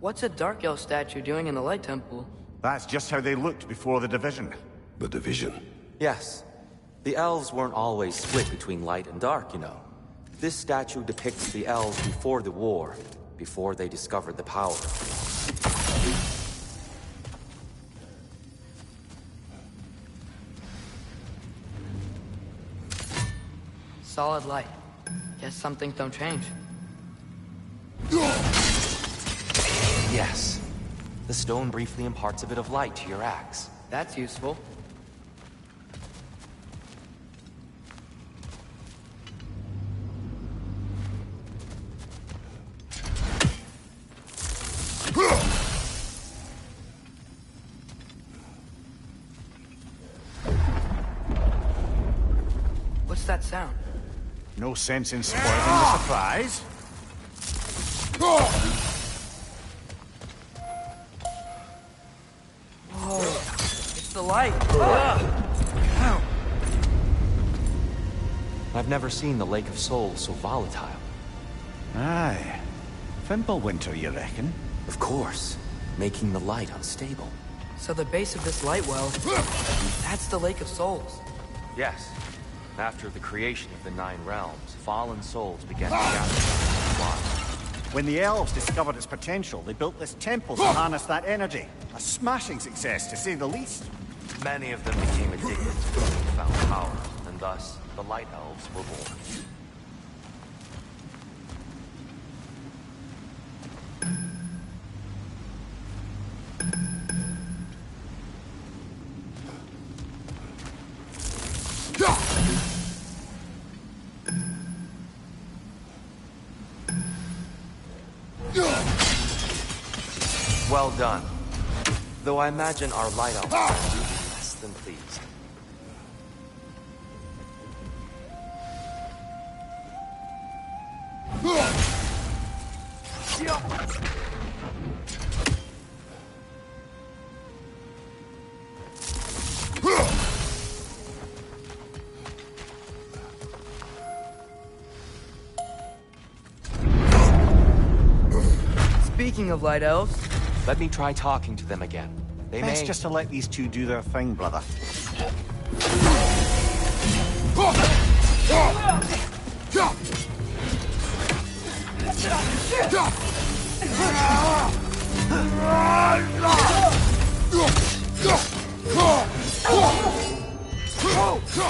What's a Dark Elf statue doing in the Light Temple? That's just how they looked before the division. The division? Yes. The elves weren't always split between light and dark, you know. This statue depicts the elves before the war, before they discovered the power. Solid light. Guess some things don't change. Yes. The stone briefly imparts a bit of light to your axe. That's useful. What's that sound? No sense in spoiling the surprise. Whoa, it's the light. Ow. I've never seen the Lake of Souls so volatile. Aye. Fimbulwinter, you reckon? Of course, making the light unstable. So the base of this light well, that's the Lake of Souls. Yes. After the creation of the Nine Realms, fallen souls began to gather around. When the elves discovered its potential, they built this temple to harness that energy. A smashing success, to say the least. Many of them became addicted to the newfound power, and thus, the Light Elves were born. Well done. Though I imagine our Light Elf friends will be less than pleased. Speaking of Light Elves... Let me try talking to them again. They Best may... just to let these two do their thing, brother.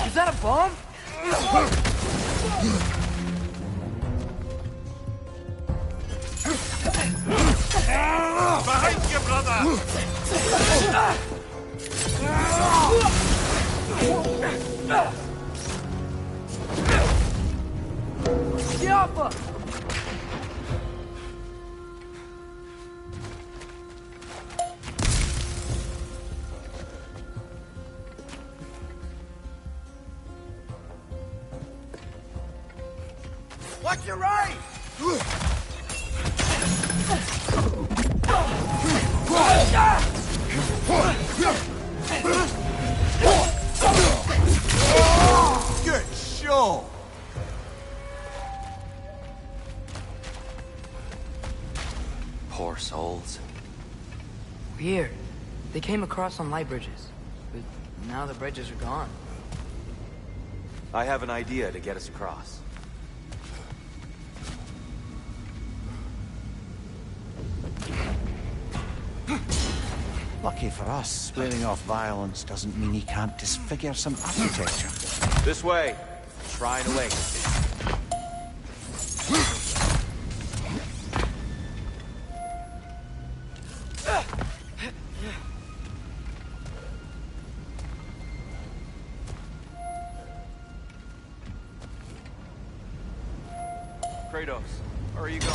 Is that a bomb? Behind you, brother! Yappa! Watch your right! Good show! Poor souls. Weird. They came across on light bridges, but now the bridges are gone. I have an idea to get us across. Lucky for us, swearing off violence doesn't mean he can't disfigure some architecture. This way. Shrine awaits. Kratos, where are you going?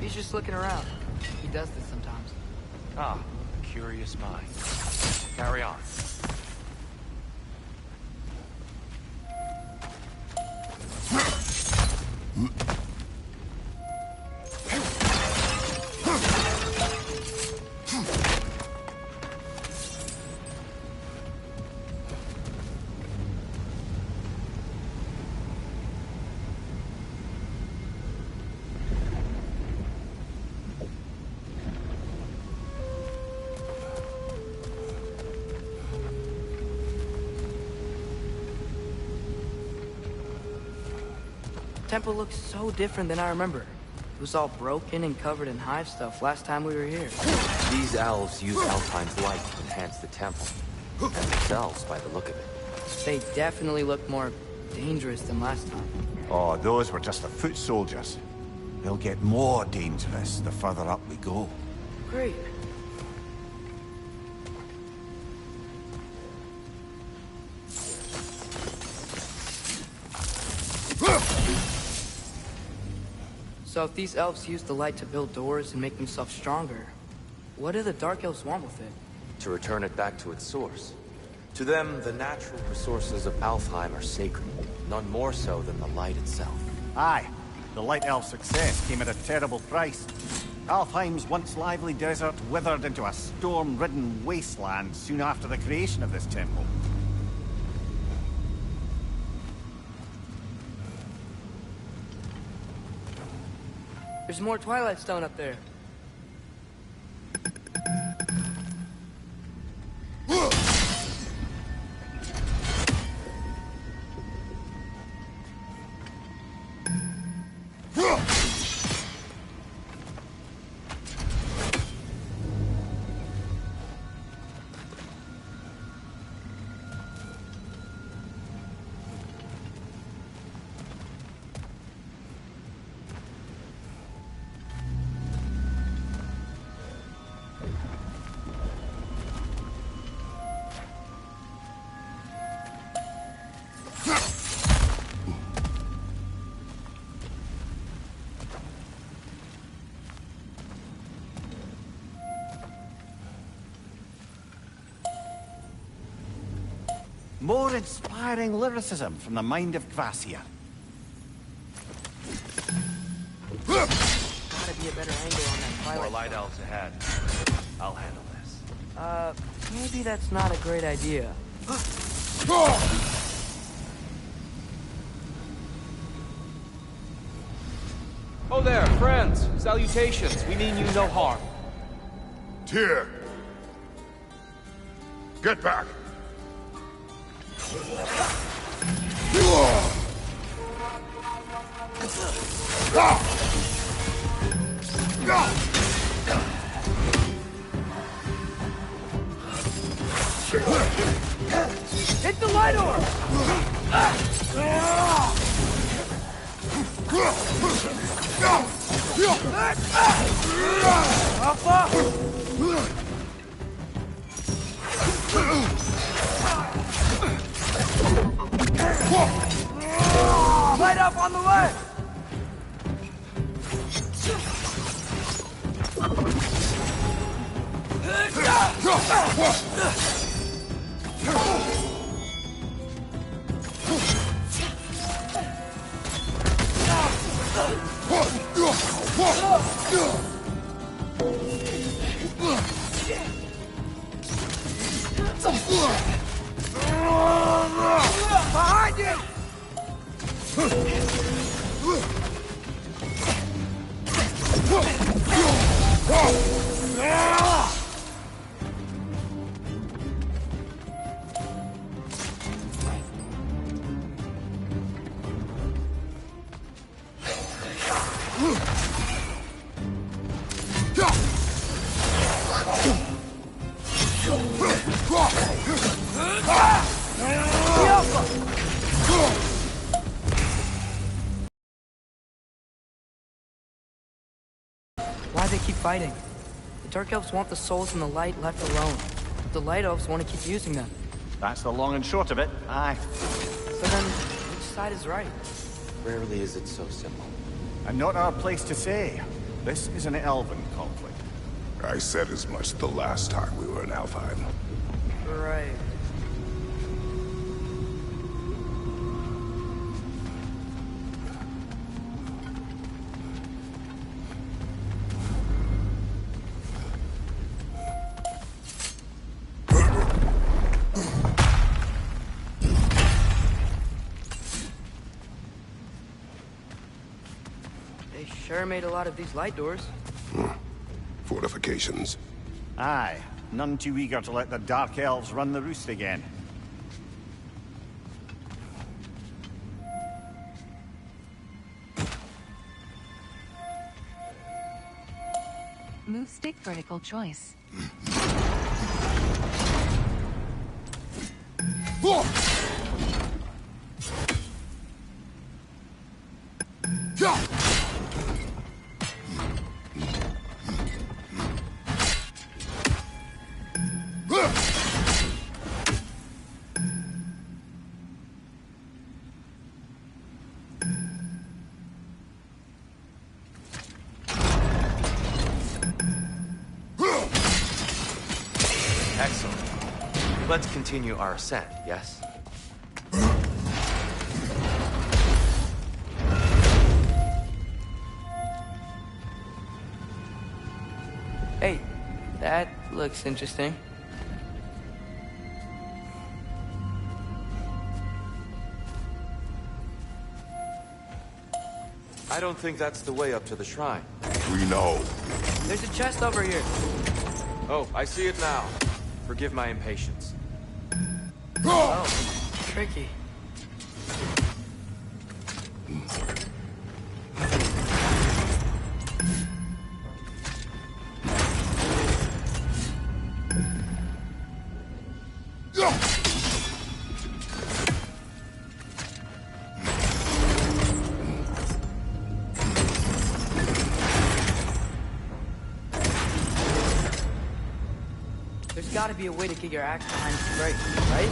He's just looking around. He does this sometimes. Ah, curious mind. Carry on. Temple looks so different than I remember. It was all broken and covered in hive stuff last time we were here. These elves use Alfheim's light to enhance the temple. And themselves, by the look of it. They definitely look more dangerous than last time. Oh, those were just the foot soldiers. They'll get more dangerous the further up we go. Great. So if these elves use the light to build doors and make themselves stronger, what do the Dark Elves want with it? To return it back to its source. To them, the natural resources of Alfheim are sacred, none more so than the light itself. Aye, the Light Elf success came at a terrible price. Alfheim's once lively desert withered into a storm-ridden wasteland soon after the creation of this temple. There's more Twilight Stone up there. More inspiring lyricism from the mind of Kvasir. Gotta be a better angle on that More Twilight light elves ahead. I'll handle this. Stone. Maybe that's not a great idea. Oh there, friends! Salutations! We mean you no harm. Tyr! Get back! Hit the light orb! Light up on the left! Behind you! keep fighting. The Dark Elves want the souls in the light left alone. The Light Elves want to keep using them. That's the long and short of it. Aye. So then, which side is right? Rarely is it so simple. And not our place to say. This is an elven conflict. I said as much the last time we were in Alfheim. Right. They sure made a lot of these light doors. Fortifications. Aye. None too eager to let the Dark Elves run the roost again. Move stick vertical choice. Excellent. Let's continue our ascent, yes? Hey, that looks interesting. I don't think that's the way up to the shrine. We know. There's a chest over here. Oh, I see it now. Forgive my impatience. Oh, tricky. There's gotta be a way to get your axe behind straight, right?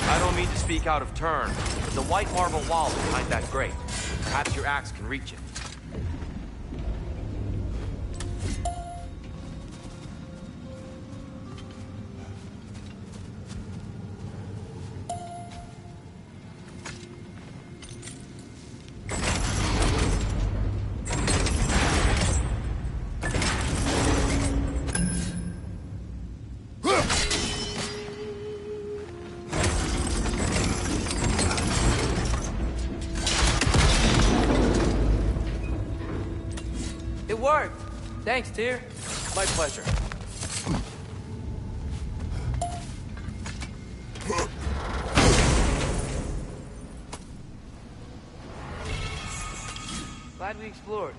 I don't mean to speak out of turn, but the white marble wall behind that grate. Perhaps your axe can reach it. It worked! Thanks, Tyr. My pleasure. Glad we explored.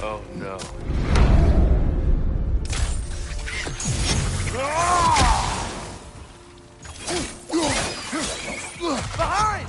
Oh no. Behind!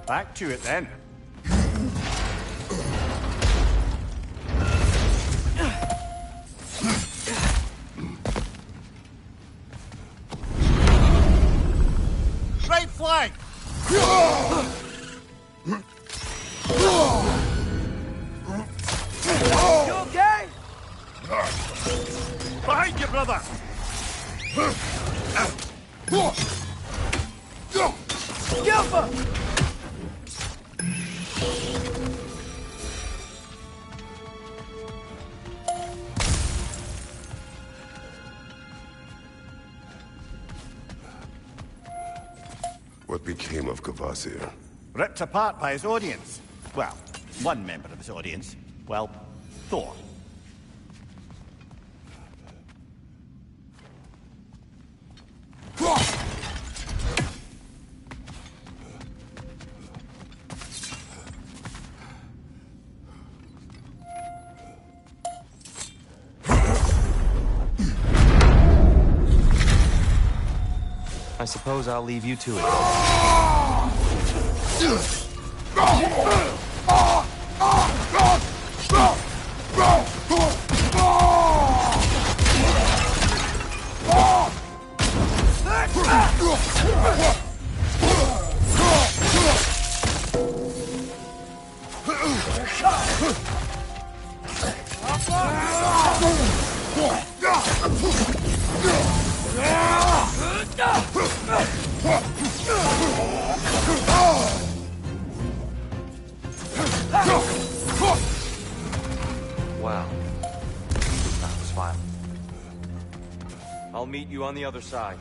Back to it then. Right flank! You okay? Behind you, brother! Gilfa! What became of Kvasir? Ripped apart by his audience. Well, one member of his audience. Well, Thor. I suppose I'll leave you to it. Wow. That was violent. I'll meet you on the other side.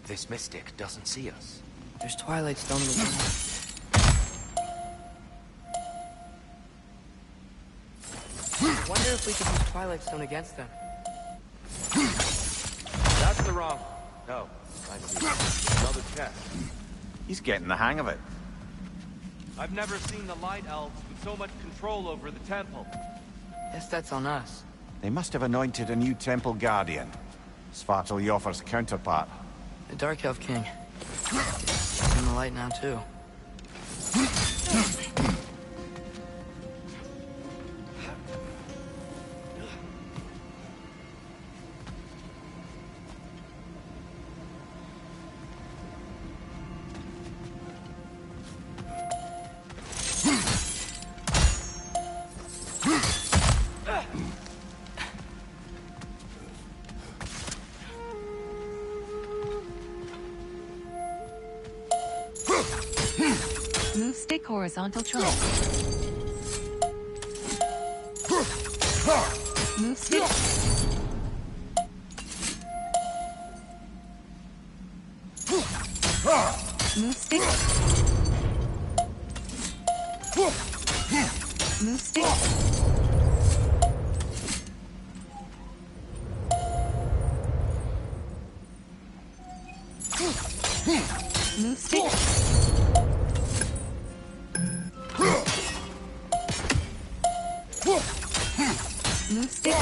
This mystic doesn't see us. There's Twilight Stone in the ground. Wonder if we could use Twilight Stone against them. That's the wrong. No, I see. Another chest. He's getting the hang of it. I've never seen the Light Elves with so much control over the temple. Guess that's on us. They must have anointed a new temple guardian. Svartal Jofr's counterpart. The Dark Elf King. He's in the light now, too. Move stick horizontal track. Move stick. Move stick. Move stick. Move stick. Move stick.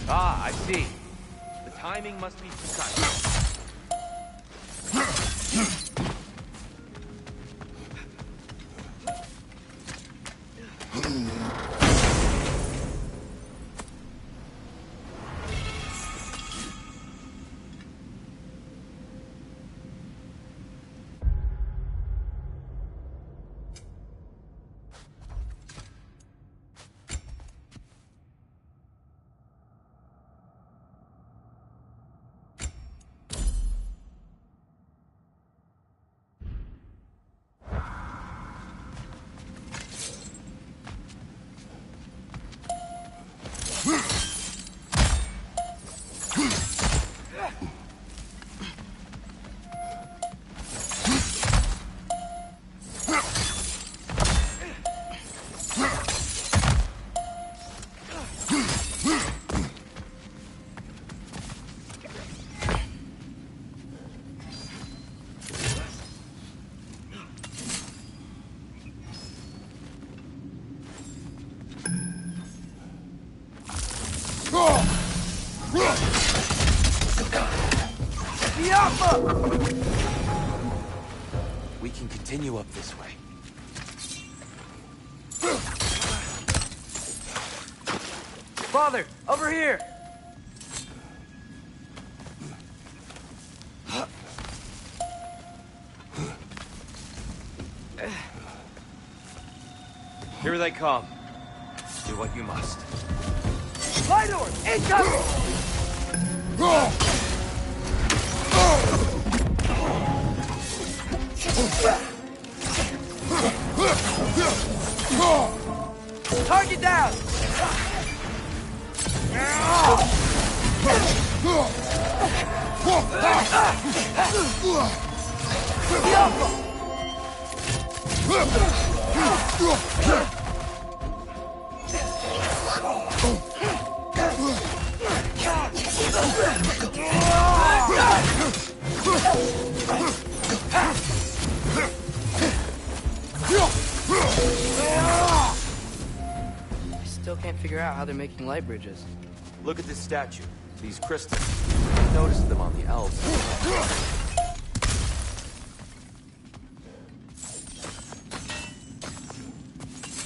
Ah, I see. The timing must be precise. We can continue up this way. Father, over here! Here they come. Do what you must. Light orb! Incoming! Target down! I still can't figure out how they're making light bridges. Look at this statue. These crystals. I noticed them on the elves.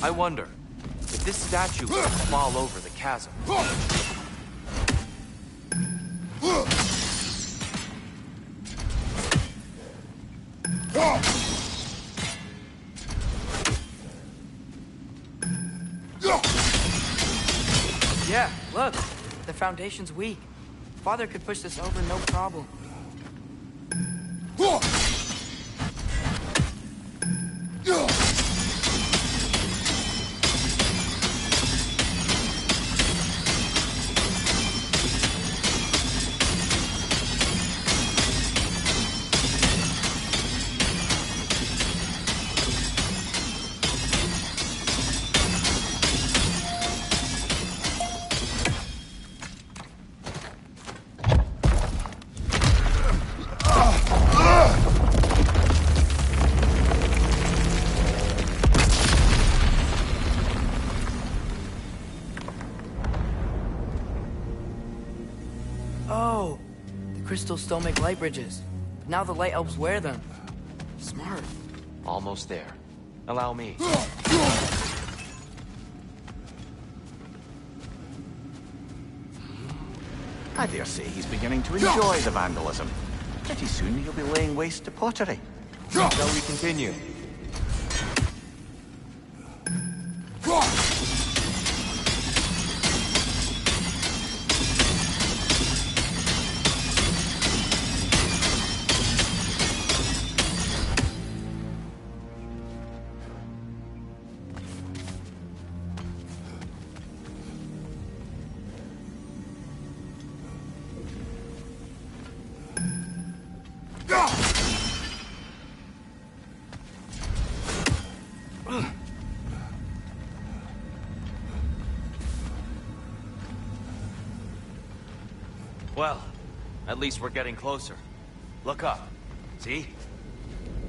I wonder if this statue were to fall over the chasm. Yeah, look. The foundation's weak. Father could push this over no problem. Oh, the crystals still make light bridges. But now the light elves wear them. Smart. Almost there. Allow me. I dare say he's beginning to enjoy the vandalism. Pretty soon he'll be laying waste to pottery. Shall we continue? Well, at least we're getting closer. Look up. See?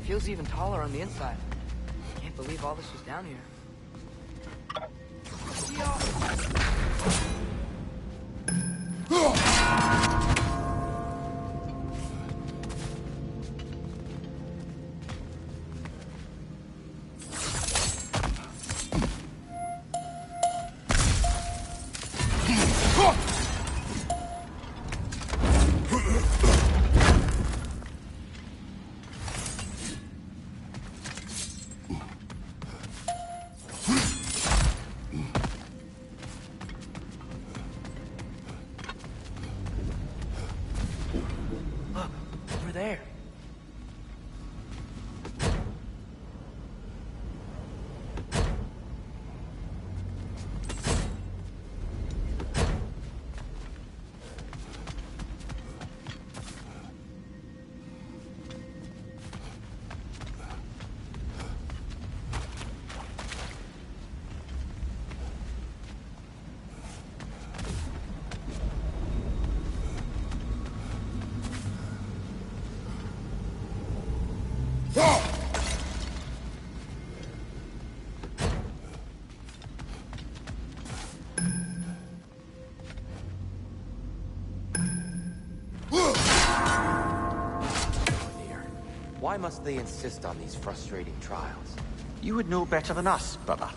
Feels even taller on the inside. believe all this was down here. Over there. Why must they insist on these frustrating trials? You would know better than us, brother.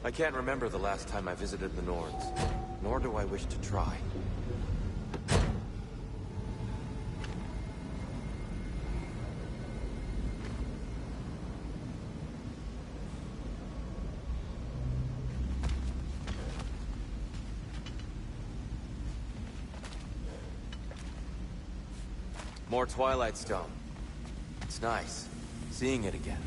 I can't remember the last time I visited the Nords, nor do I wish to try. More Twilight Stone. It's nice, seeing it again.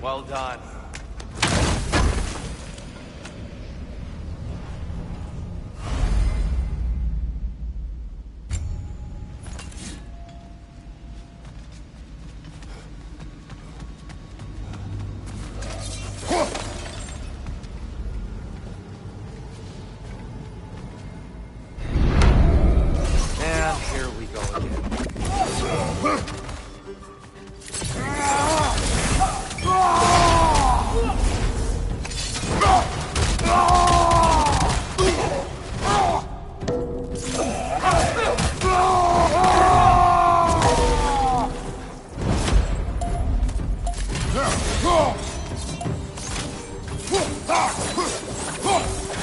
Well done. And here we go again.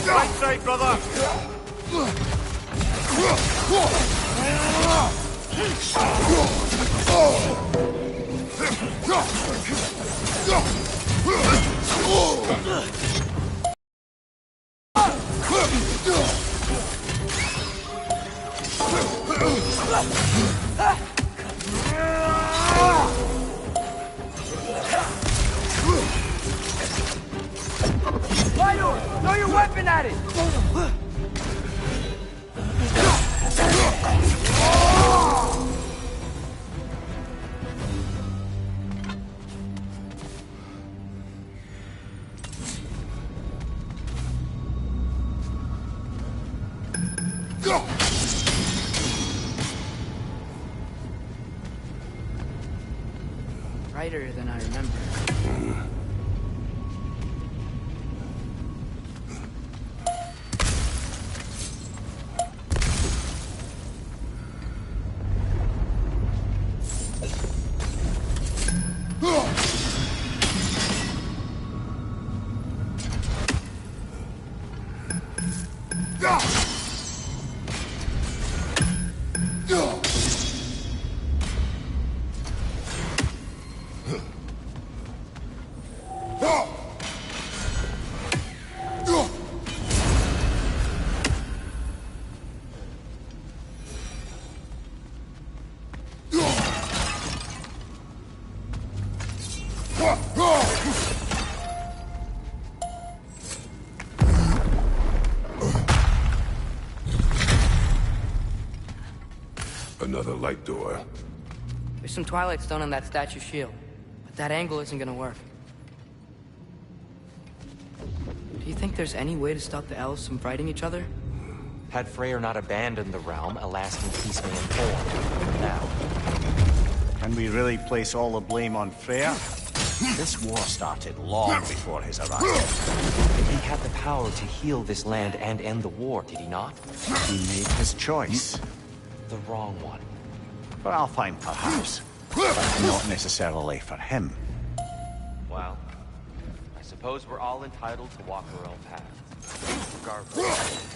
Right side, brother! Throw your weapon at it! Brighter than I remember. Another light door. There's some Twilight Stone on that statue's shield, but that angle isn't gonna work. Do you think there's any way to stop the elves from fighting each other? Had Freyr not abandoned the realm, a lasting peace may have formed. Now, Can we really place all the blame on Freya? This war started long before his arrival. he had the power to heal this land and end the war, did he not? He made his choice. The wrong one. For Alfheim, perhaps. But not necessarily for him. Well, I suppose we're all entitled to walk our own paths. Regardless.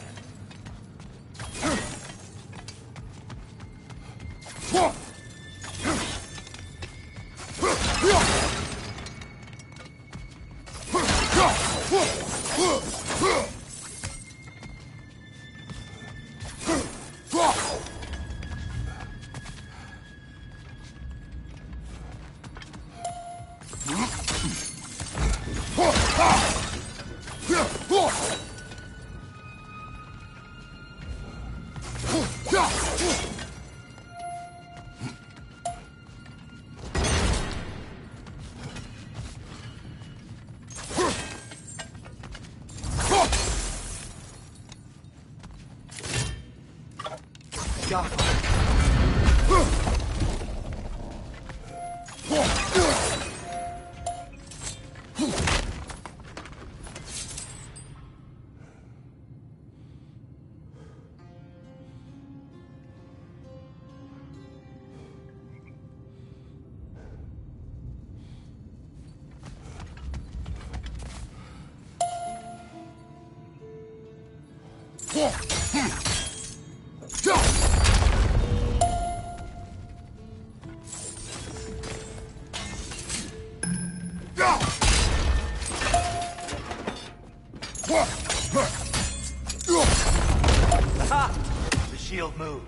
The shield moved.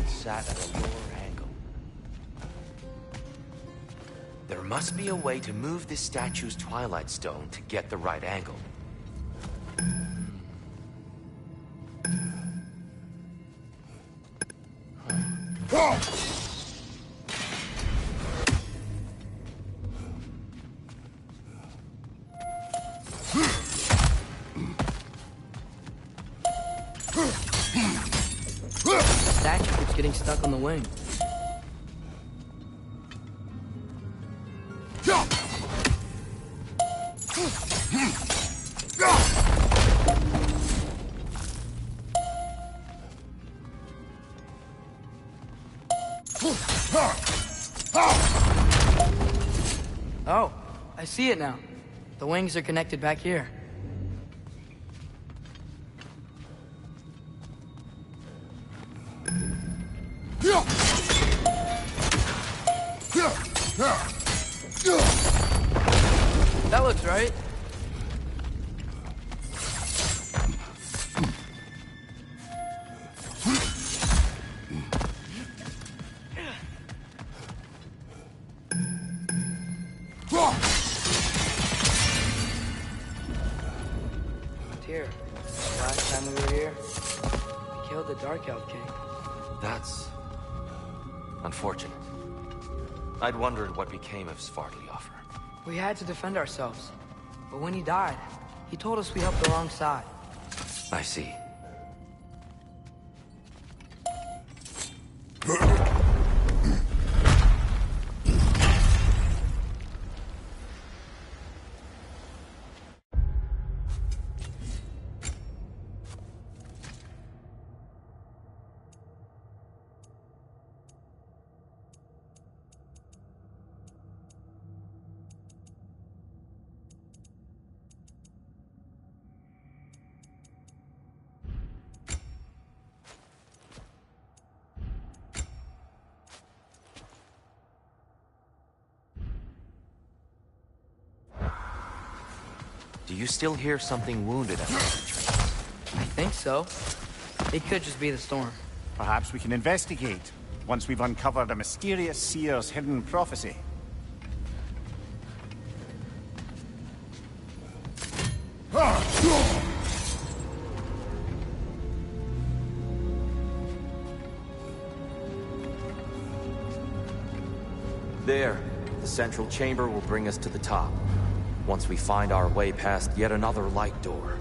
Sat at a lower angle. There must be a way to move this statue's Twilight Stone to get the right angle. Statue keeps getting stuck on the wing. Oh, I see it now. The wings are connected back here. right? Here, last time we were here, we killed the Dark Elf King. That's unfortunate. I'd wondered what became of Svartalfr. We had to defend ourselves. But when he died, he told us we helped the wrong side. I see. Do you still hear something wounded at us? I think so. It could just be the storm. Perhaps we can investigate, once we've uncovered a mysterious seer's hidden prophecy. There, the central chamber will bring us to the top. Once we find our way past yet another light door.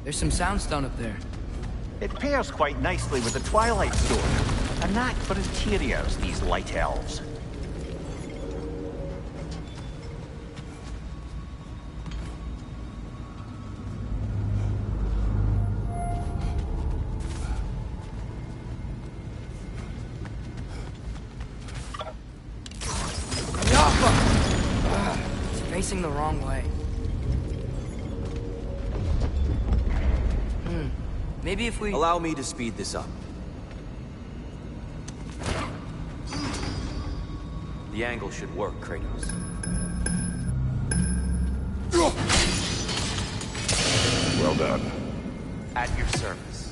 There's some soundstone up there. It pairs quite nicely with the Twilight Stone. A knack for interiors, these light elves. It's facing the wrong way. Maybe if we... Allow me to speed this up. The angle should work, Kratos. Well done. At your service.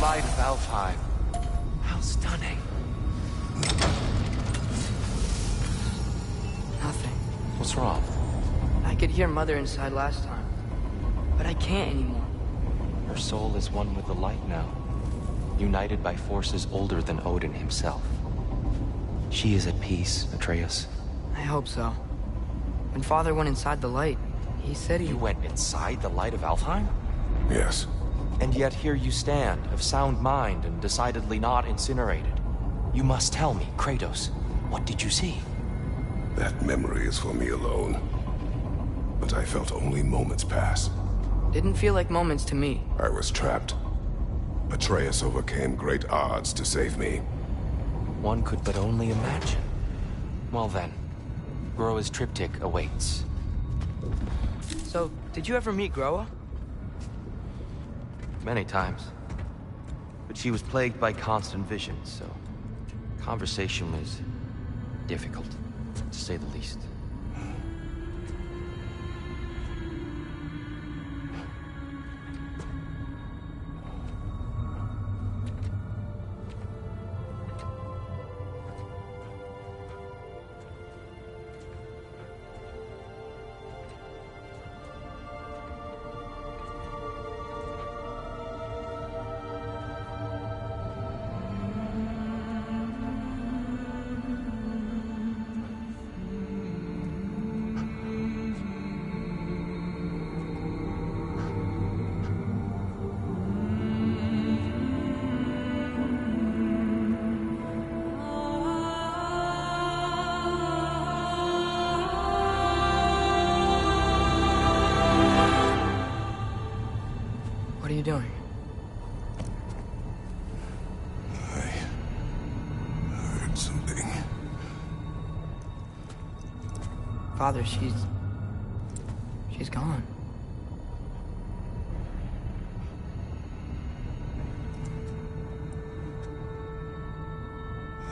Light of Alfheim. How stunning. Nothing. What's wrong? I could hear Mother inside last time. But I can't anymore. Her soul is one with the light now, united by forces older than Odin himself. She is at peace, Atreus. I hope so. When Father went inside the light, he said he... You went inside the light of Alfheim? Yes. And yet here you stand, of sound mind and decidedly not incinerated. You must tell me, Kratos, what did you see? That memory is for me alone. But I felt only moments pass. Didn't feel like moments to me. I was trapped. Atreus overcame great odds to save me. One could but only imagine. Well then, Groa's triptych awaits. So, did you ever meet Groa? Many times. But she was plagued by constant visions, so conversation was difficult, to say the least. you doing? I heard something. Father, she's gone.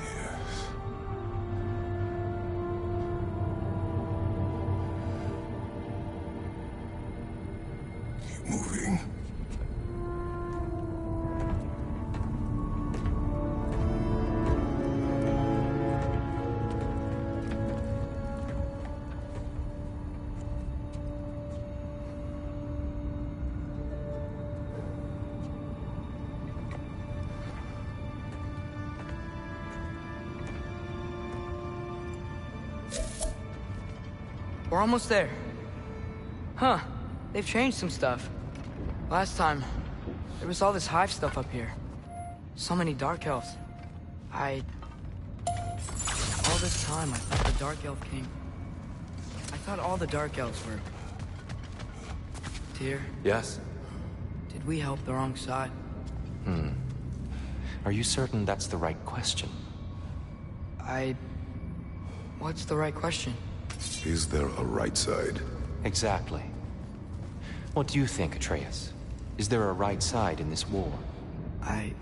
Yes. Keep moving. We're almost there. Huh. They've changed some stuff. Last time, there was all this hive stuff up here. So many Dark Elves. All this time, I thought the Dark Elf King... I thought all the Dark Elves were... Tyr, Yes? did we help the wrong side? Are you certain that's the right question? What's the right question? Is there a right side? Exactly. What do you think, Atreus? Is there a right side in this war? I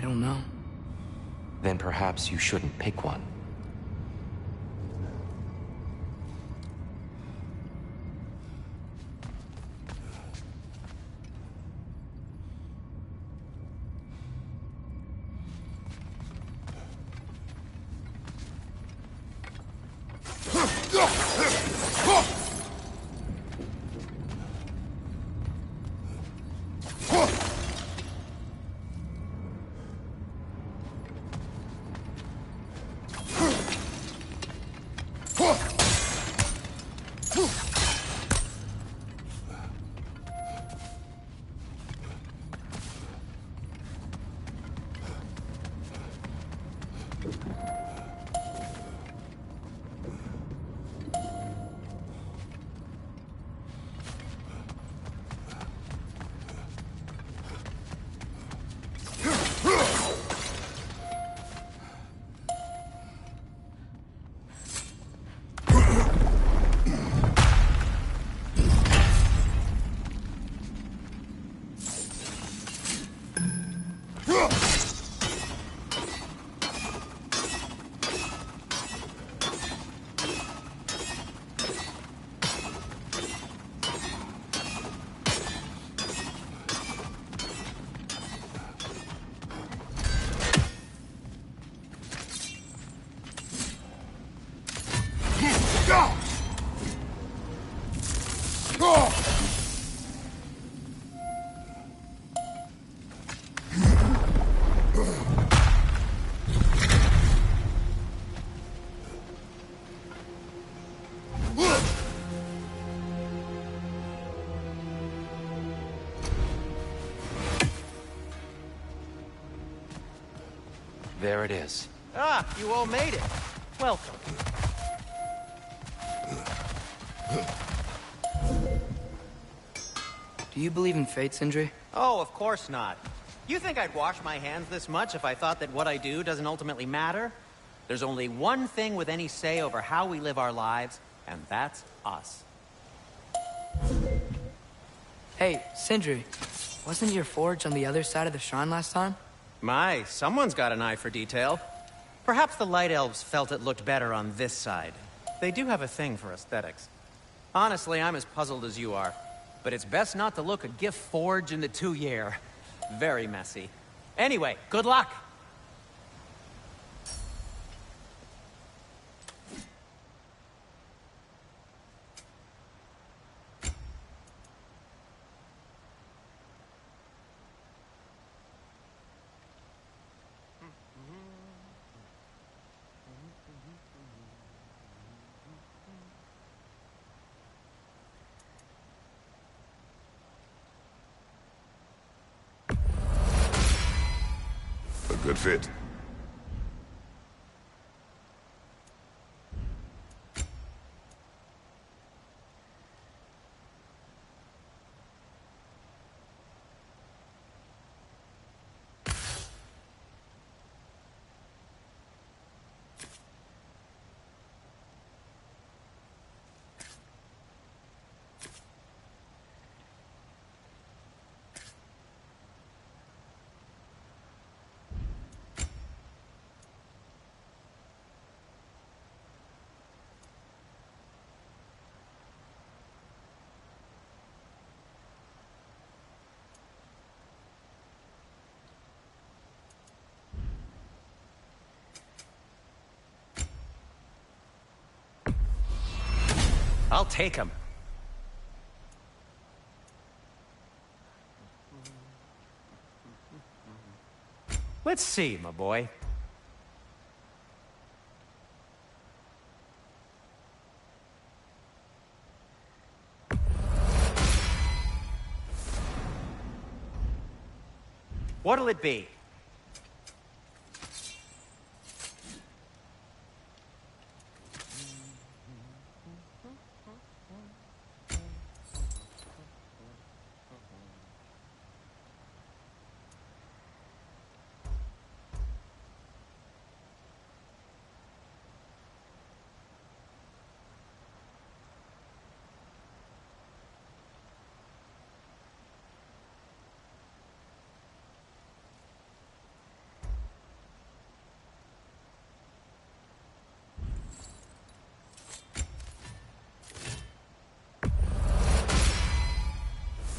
don't know. Then perhaps you shouldn't pick one. There it is. Ah, you all made it. Welcome. Do you believe in fate, Sindri? Oh, of course not. You think I'd wash my hands this much if I thought that what I do doesn't ultimately matter? There's only one thing with any say over how we live our lives, and that's us. Hey, Sindri, wasn't your forge on the other side of the shrine last time? My, someone's got an eye for detail. Perhaps the Light Elves felt it looked better on this side. They do have a thing for aesthetics. Honestly, I'm as puzzled as you are. But it's best not to look a gift forge in the 2-year. Very messy. Anyway, good luck! A good fit. I'll take him. Let's see, my boy. What'll it be?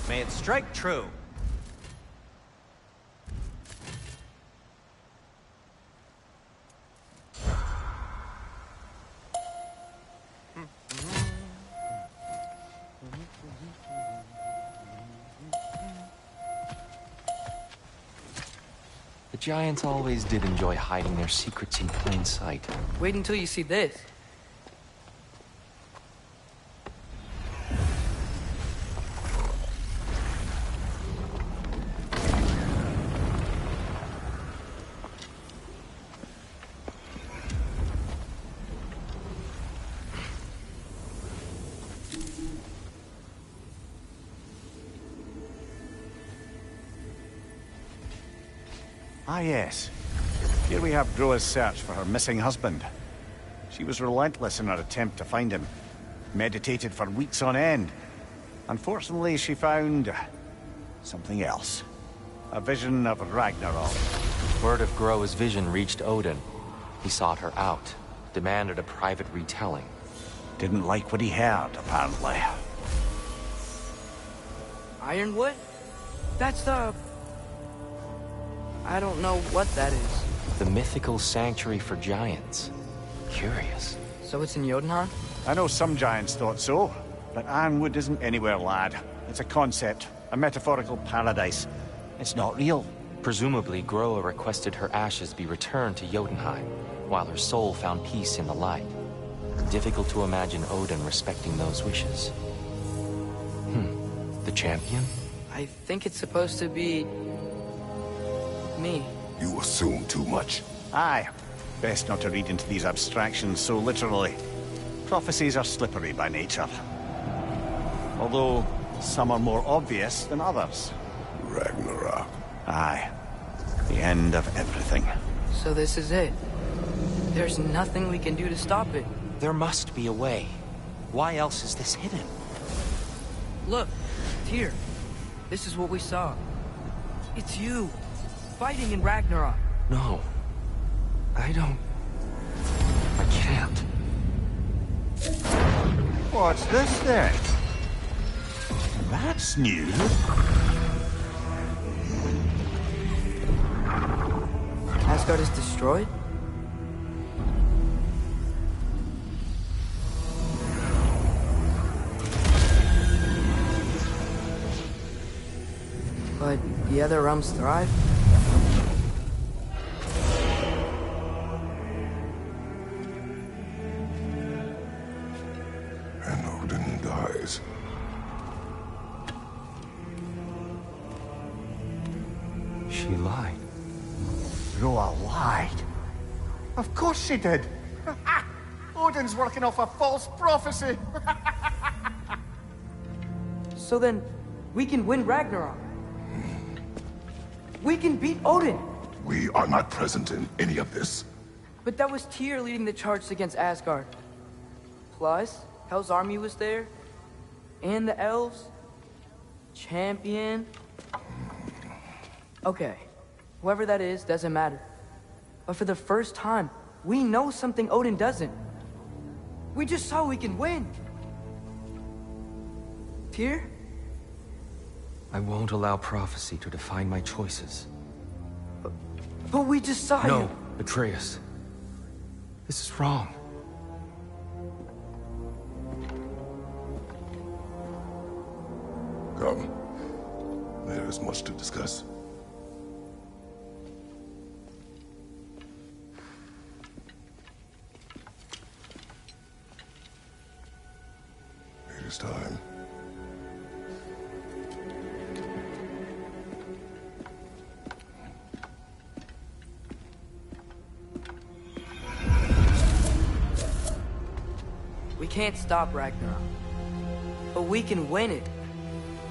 May it strike true. The Giants always did enjoy hiding their secrets in plain sight. Wait until you see this. Ah, yes. Here we have Groa's search for her missing husband. She was relentless in her attempt to find him. Meditated for weeks on end. Unfortunately, she found something else. A vision of Ragnarok. Word of Groa's vision reached Odin. He sought her out, demanded a private retelling. Didn't like what he heard, apparently. Ironwood? That's the... I don't know what that is. The mythical sanctuary for giants. Curious. So it's in Jotunheim? I know some giants thought so, but Ironwood isn't anywhere, lad. It's a concept, a metaphorical paradise. It's not real. Presumably, Groa requested her ashes be returned to Jotunheim, while her soul found peace in the light. Difficult to imagine Odin respecting those wishes. The champion? I think it's supposed to be... me. You assume too much. Aye. Best not to read into these abstractions so literally. Prophecies are slippery by nature. Although, some are more obvious than others. Ragnarok. Aye. The end of everything. So this is it. There's nothing we can do to stop it. There must be a way. Why else is this hidden? Look, here. This is what we saw. It's you, fighting in Ragnarok. No. I can't. What's this then? That's new. Asgard is destroyed? But the other realms thrive? And Odin dies. She lied. Groa lied. Of course she did. Odin's working off a false prophecy. So then, we can win Ragnarok. We can beat Odin. We are not present in any of this. But that was Tyr leading the charge against Asgard. Plus, Hell's army was there. And the elves. Champion. Okay. Whoever that is, doesn't matter. But for the first time, we know something Odin doesn't. We just saw we can win. Tyr? I won't allow prophecy to define my choices. But we just saw you. No, Atreus. This is wrong. Come. There is much to discuss. It is time. We can't stop Ragnarok, but we can win it.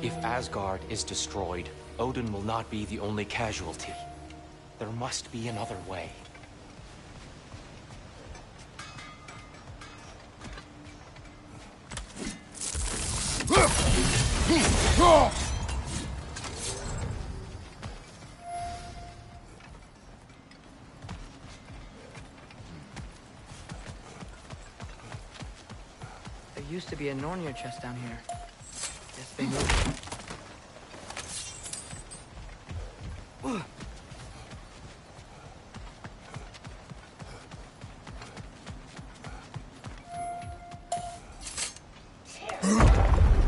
If Asgard is destroyed, Odin will not be the only casualty. There must be another way. There used to be a Nornir chest down here. Guess they moved it.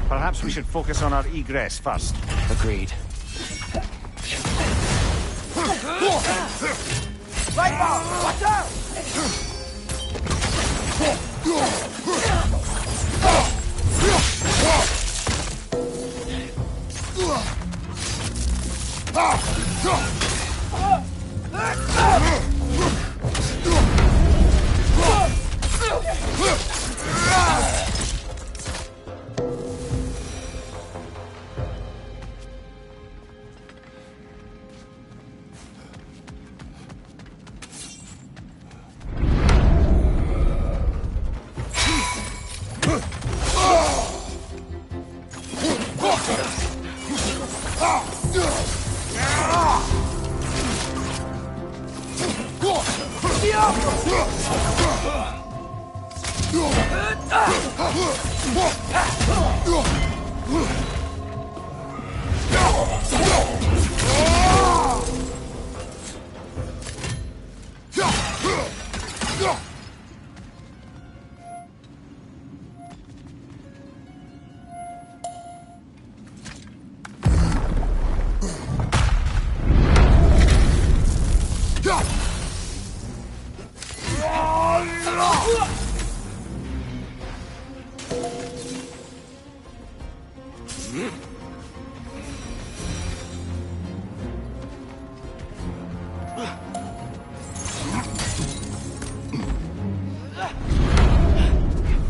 Perhaps we should focus on our egress first. Agreed. Right ball! Watch out!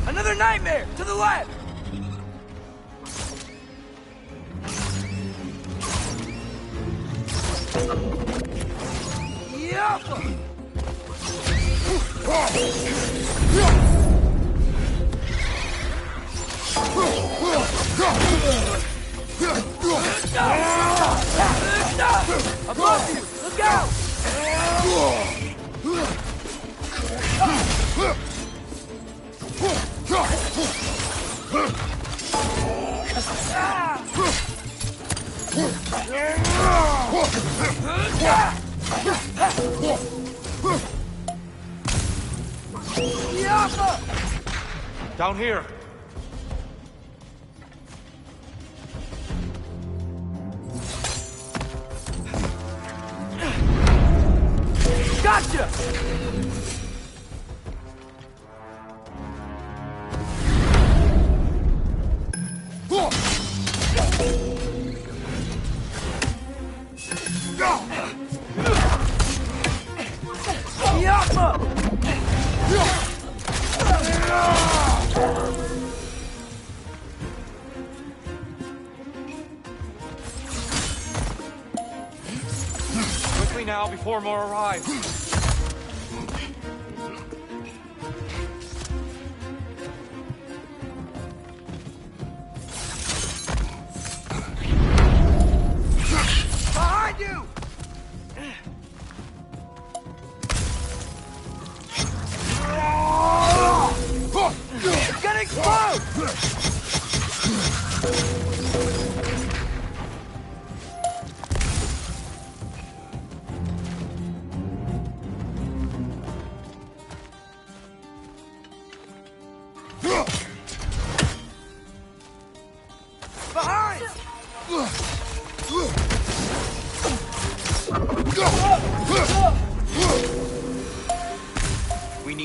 Another nightmare! To the left! Above you! Look out! Down here! Gotcha! Quickly now, before more arrive. Behind you! It's gonna explode!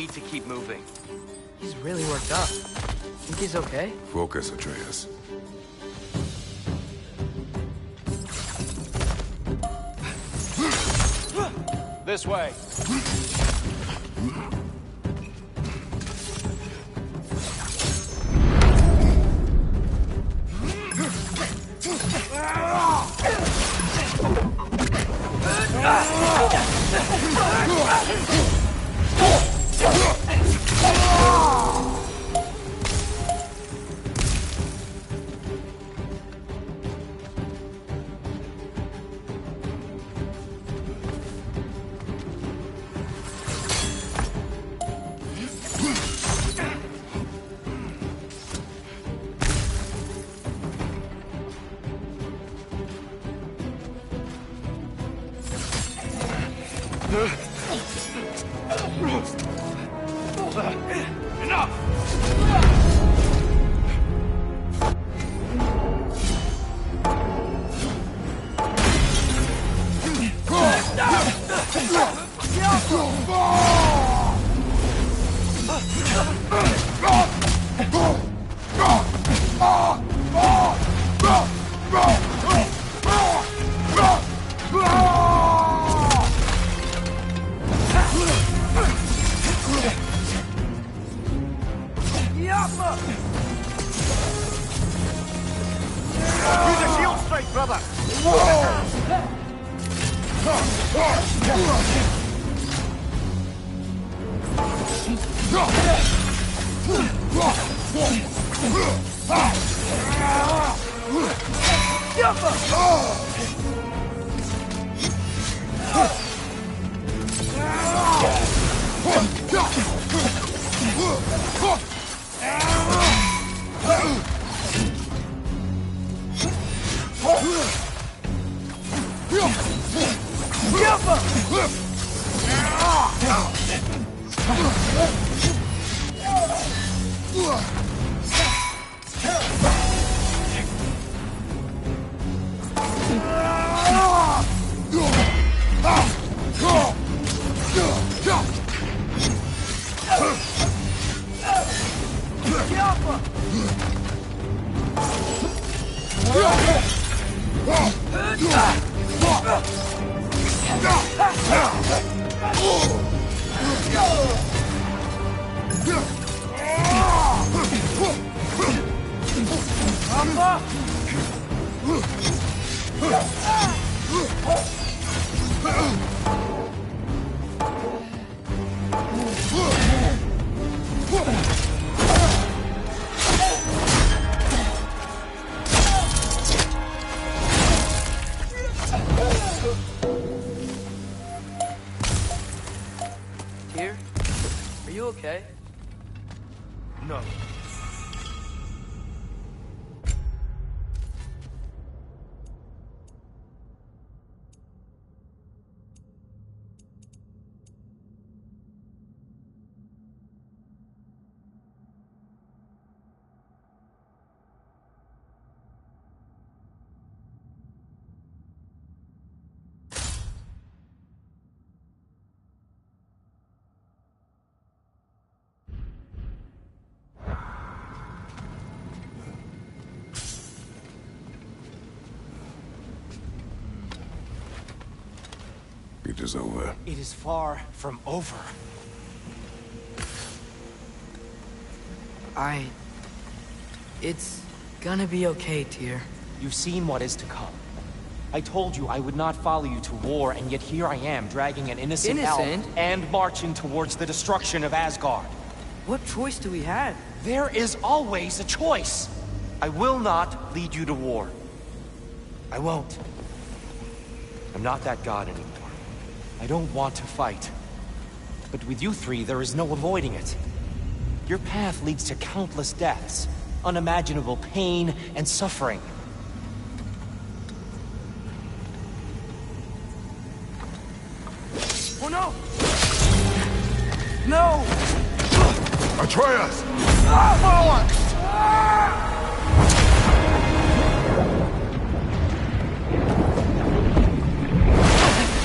need to keep moving. He's really worked up. Think he's okay? Focus, Atreus. This way. Use a shield strike, brother! Tyr? Are you okay? No. It is over. It is far from over. It's gonna be okay, Tyr. You've seen what is to come. I told you I would not follow you to war, and yet here I am, dragging an innocent elf and marching towards the destruction of Asgard. What choice do we have? There is always a choice. I will not lead you to war. I won't. I'm not that god anymore. I don't want to fight. But with you three, there is no avoiding it. Your path leads to countless deaths, unimaginable pain and suffering. Oh no! No! Atreus!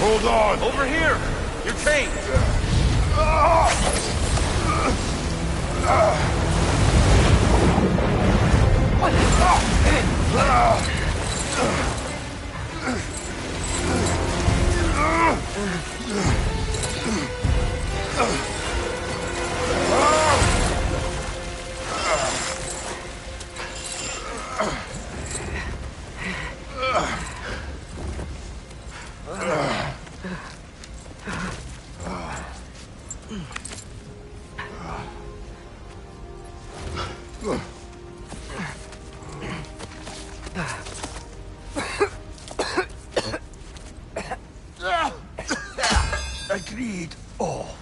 Hold on! Over here! You're chained! Agreed. Oh.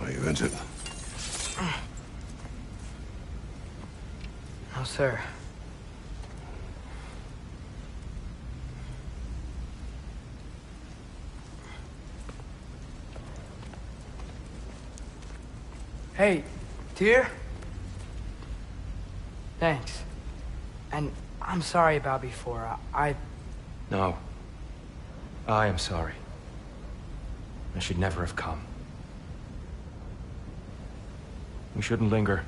Are you injured? No, sir. Hey, dear? Thanks. And I'm sorry about before. No. I am sorry. I should never have come. We shouldn't linger.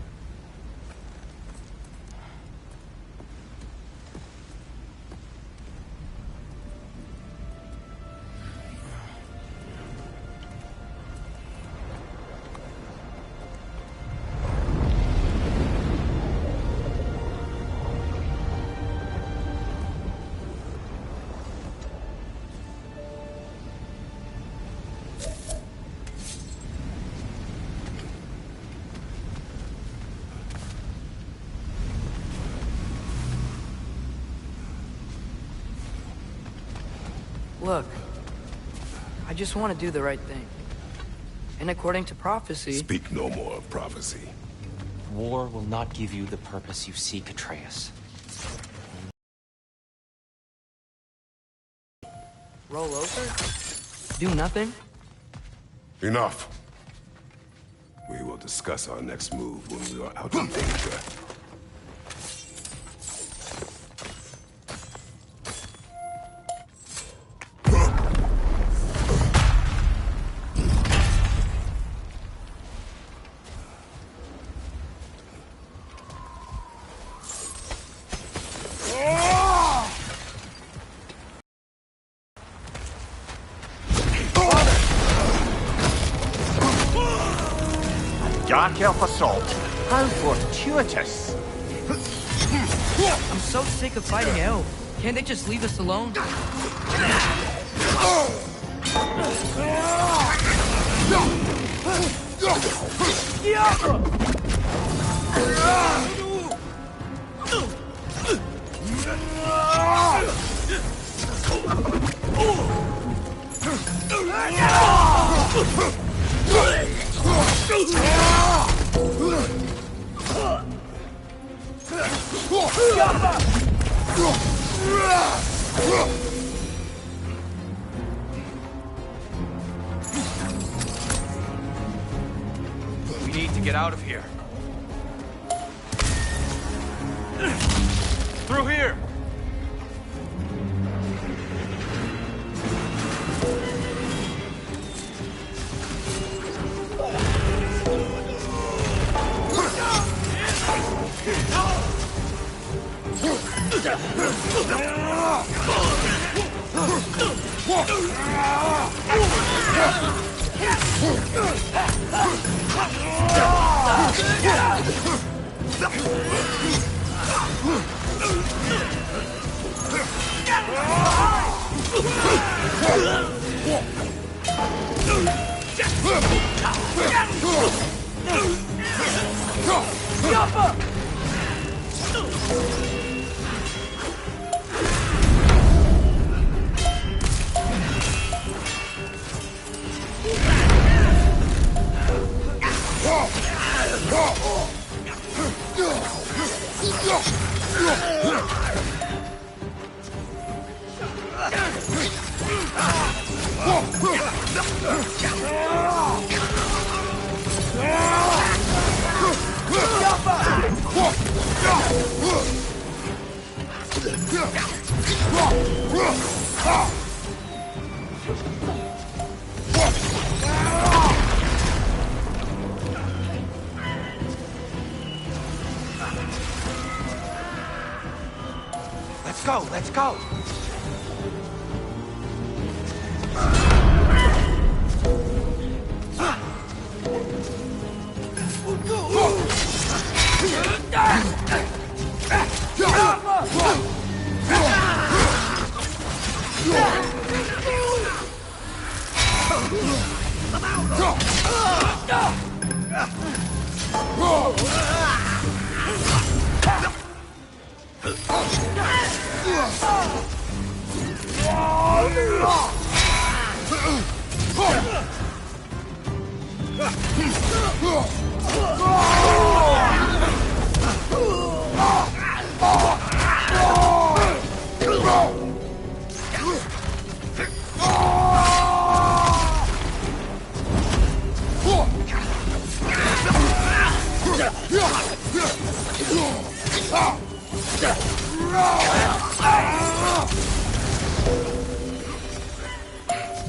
Look, I just want to do the right thing. And according to prophecy... Speak no more of prophecy. War will not give you the purpose you seek, Atreus. Roll over? Do nothing? Enough. We will discuss our next move when we are out of danger. Dark Elf assault. How fortuitous. I'm so sick of fighting elves. Can't they just leave us alone? We need to get out of here. Through here! go, let's go!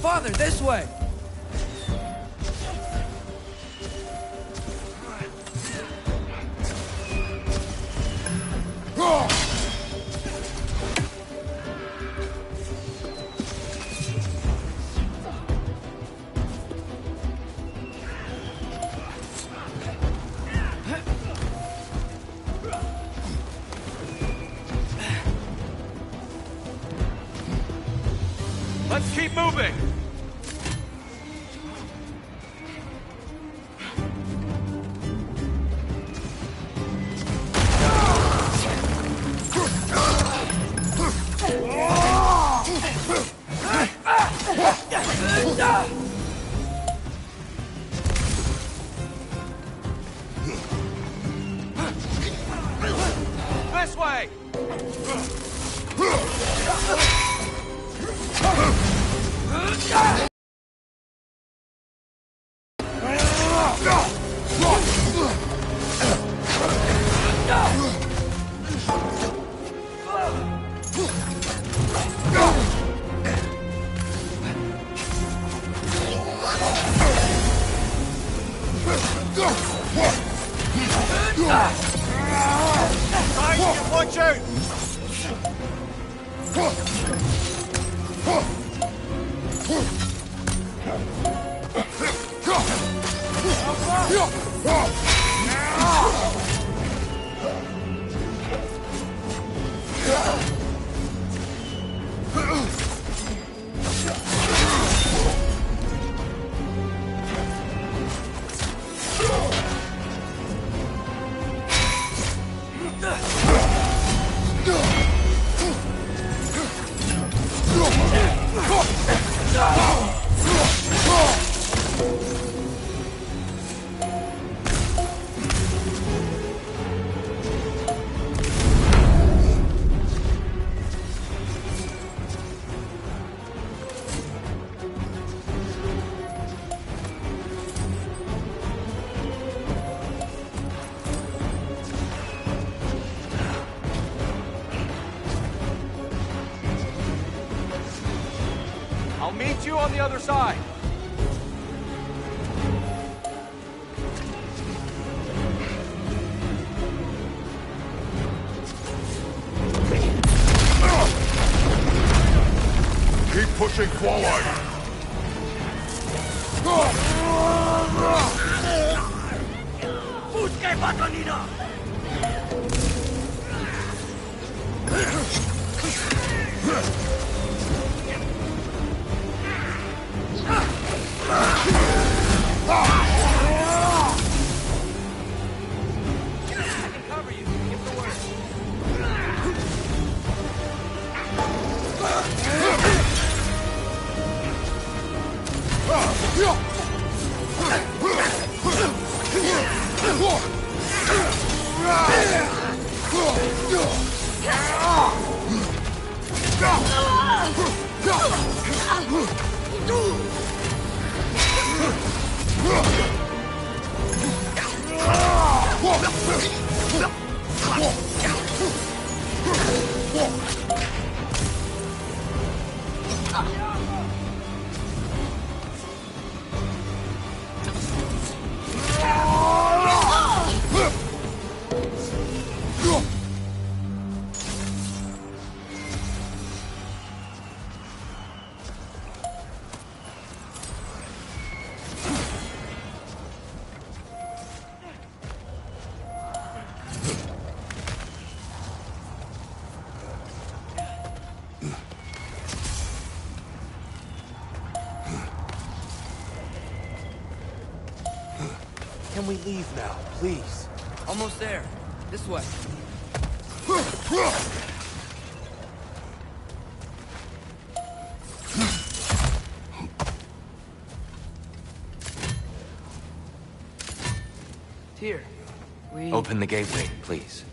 Father, this way! Let's keep moving! This way! Watch out! I'll meet you on the other side. Keep pushing forward! Can we leave now, please? Almost there. This way. Here. We... Open the gateway, please.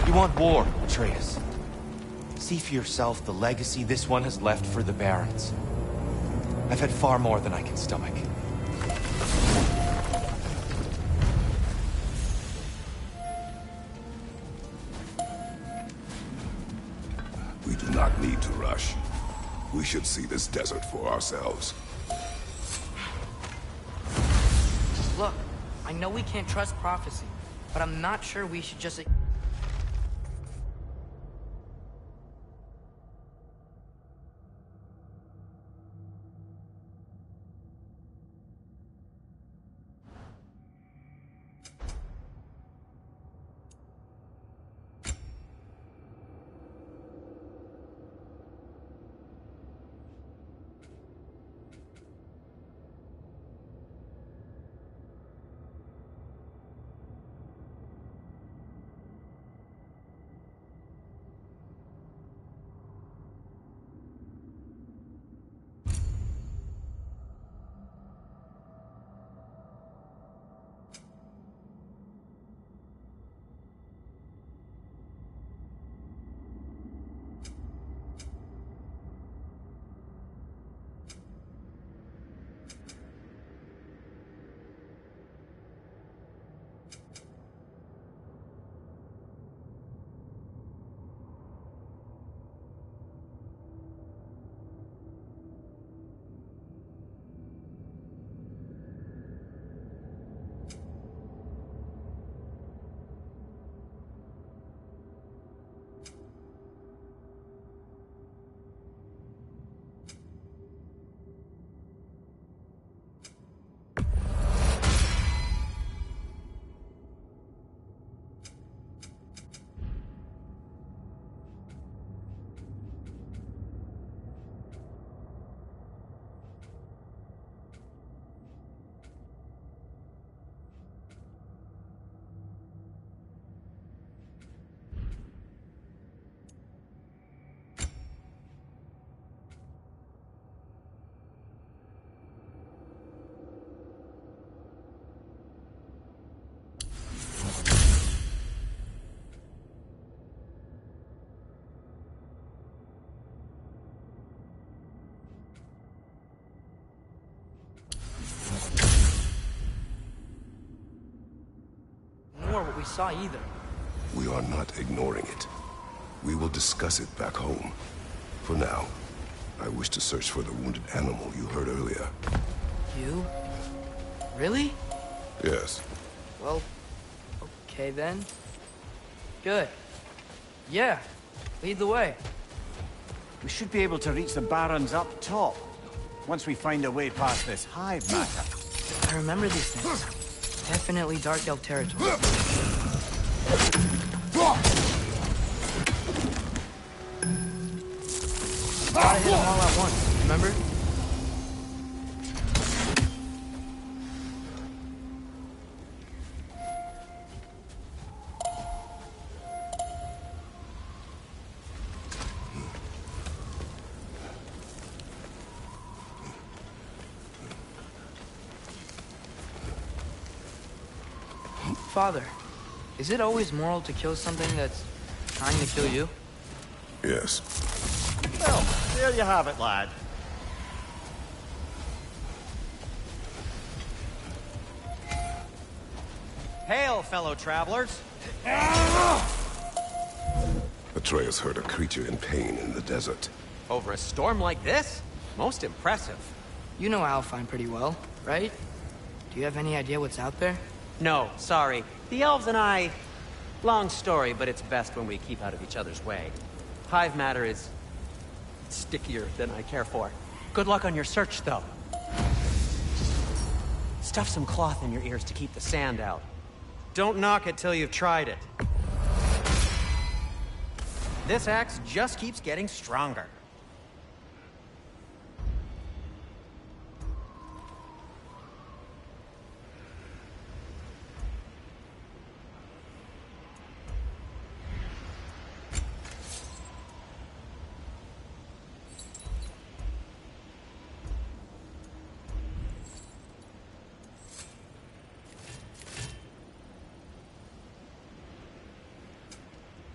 You want war, Atreus. See for yourself the legacy this one has left for the Barons. I've had far more than I can stomach. We do not need to rush. We should see this desert for ourselves. Look, I know we can't trust prophecy, but I'm not sure we should just... What we saw either. We are not ignoring it. We will discuss it back home. For now, I wish to search for the wounded animal you heard earlier. You? Really? Yes. Well, okay then. Good. Yeah, lead the way. We should be able to reach the Barons up top, once we find a way past this hive matter. I remember these things. Definitely Dark Elf territory. Gotta hit them all at once, remember? Father, is it always moral to kill something that's trying to kill you? Yes. Well, there you have it, lad. Hail, fellow travelers! Atreus heard a creature in pain in the desert. Over a storm like this? Most impressive. You know Alfheim pretty well, right? Do you have any idea what's out there? No, sorry. The elves and I... Long story, but it's best when we keep out of each other's way. Hive matter is... stickier than I care for. Good luck on your search, though. Stuff some cloth in your ears to keep the sand out. Don't knock it till you've tried it. This axe just keeps getting stronger.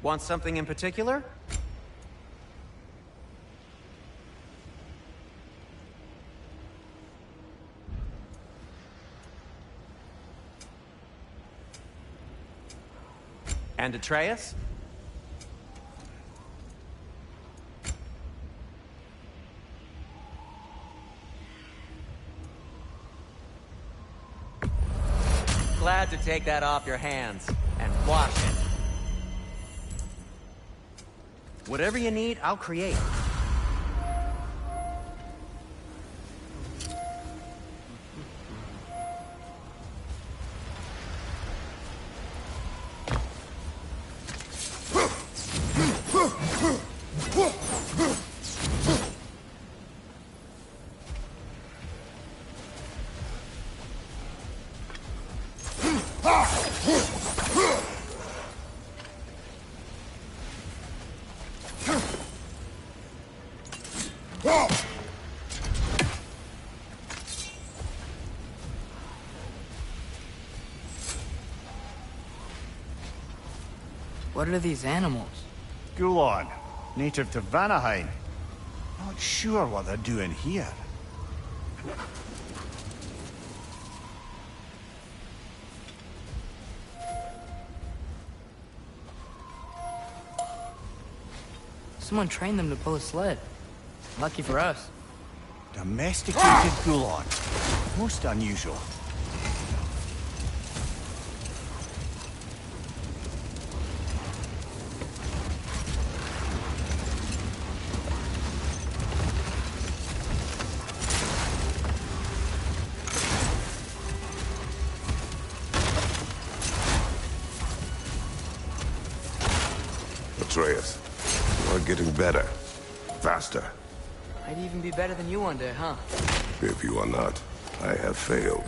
Want something in particular? And Atreus? Glad to take that off your hands and wash it. Whatever you need, I'll create. What are these animals? Gulon, native to Vanaheim. Not sure what they're doing here. Someone trained them to pull a sled. Lucky for us. Domesticated Gulon. Most unusual. Atreus, you are getting better. Faster. I'd even be better than you one day, huh? If you are not, I have failed.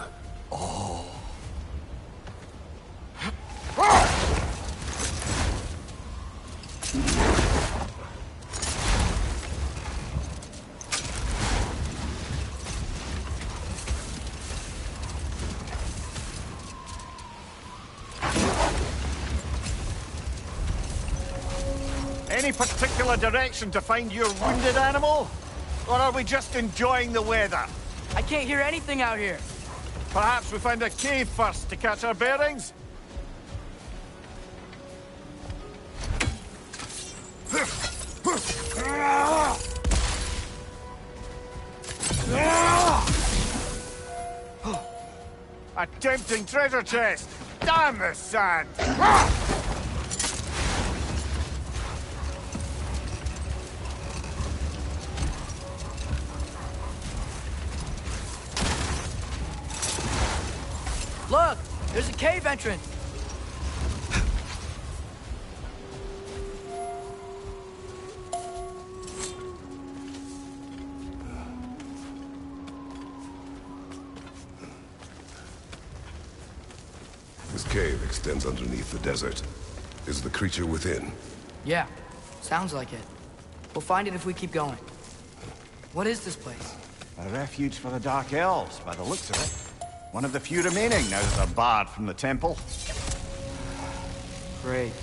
Any particular direction to find your wounded animal? Or are we just enjoying the weather? I can't hear anything out here. Perhaps we find a cave first to catch our bearings? A tempting treasure chest! Damn the sand! Look! There's a cave entrance! This cave extends underneath the desert. Is the creature within? Yeah, sounds like it. We'll find it if we keep going. What is this place? A refuge for the Dark Elves, by the looks of it. One of the few remaining now that they're barred from the temple. Great.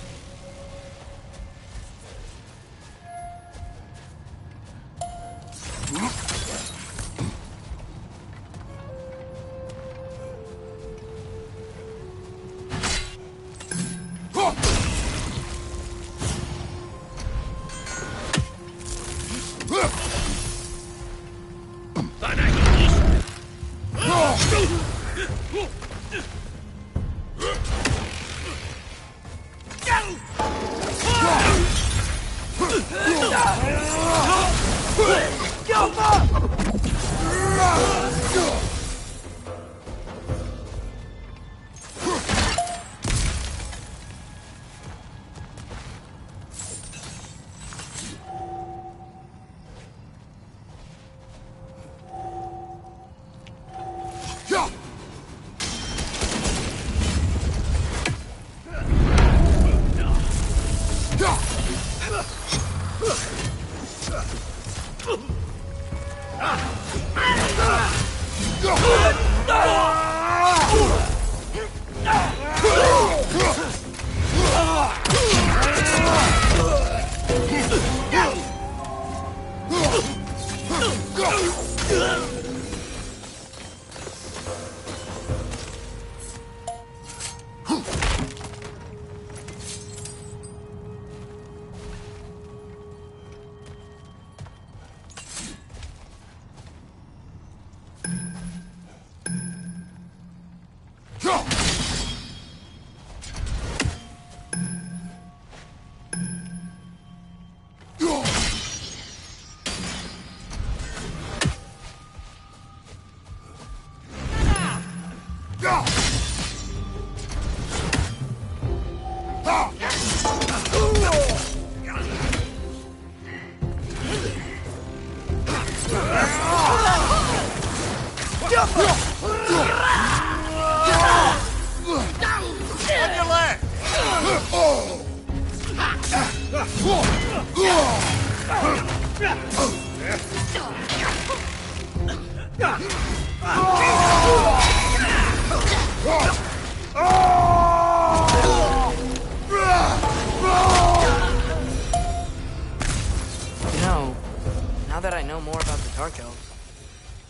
Now that I know more about the Dark Elves,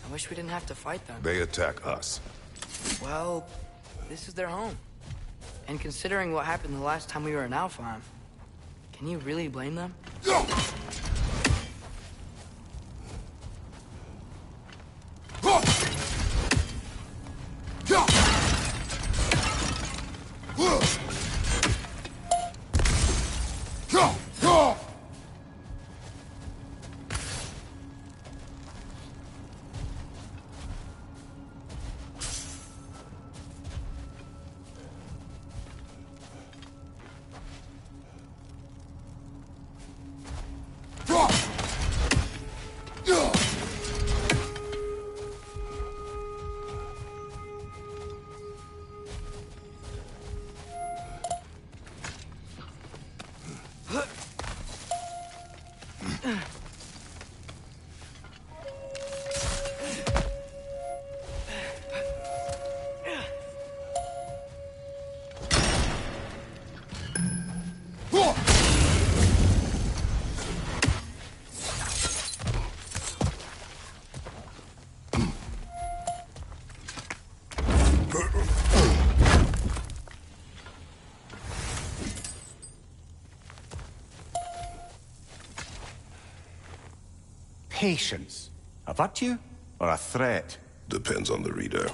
I wish we didn't have to fight them. They attack us. Well, this is their home. And considering what happened the last time we were in Alfheim, can you really blame them? Patience. A virtue or a threat? Depends on the reader.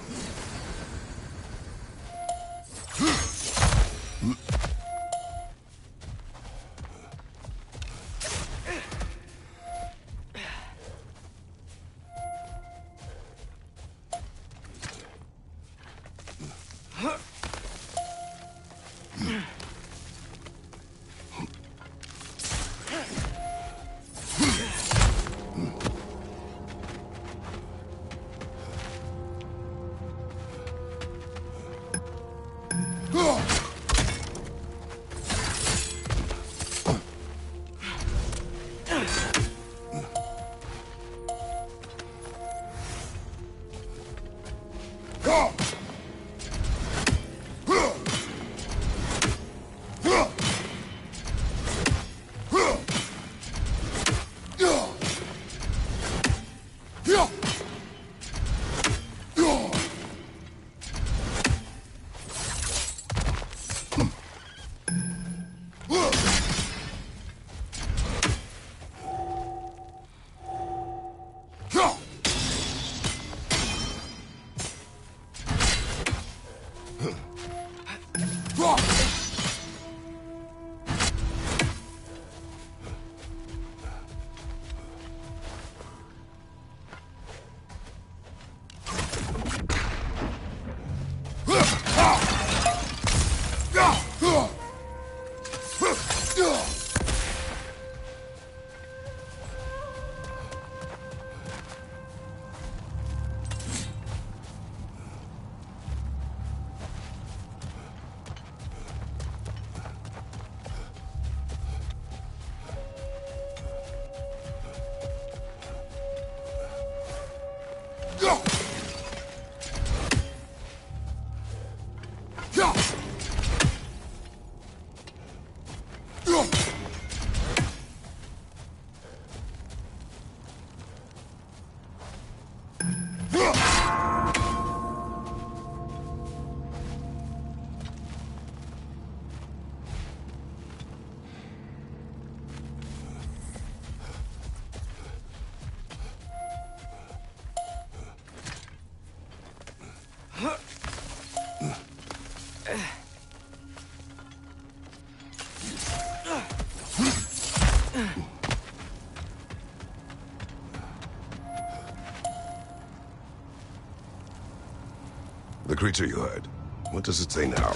The creature you had, what does it say now?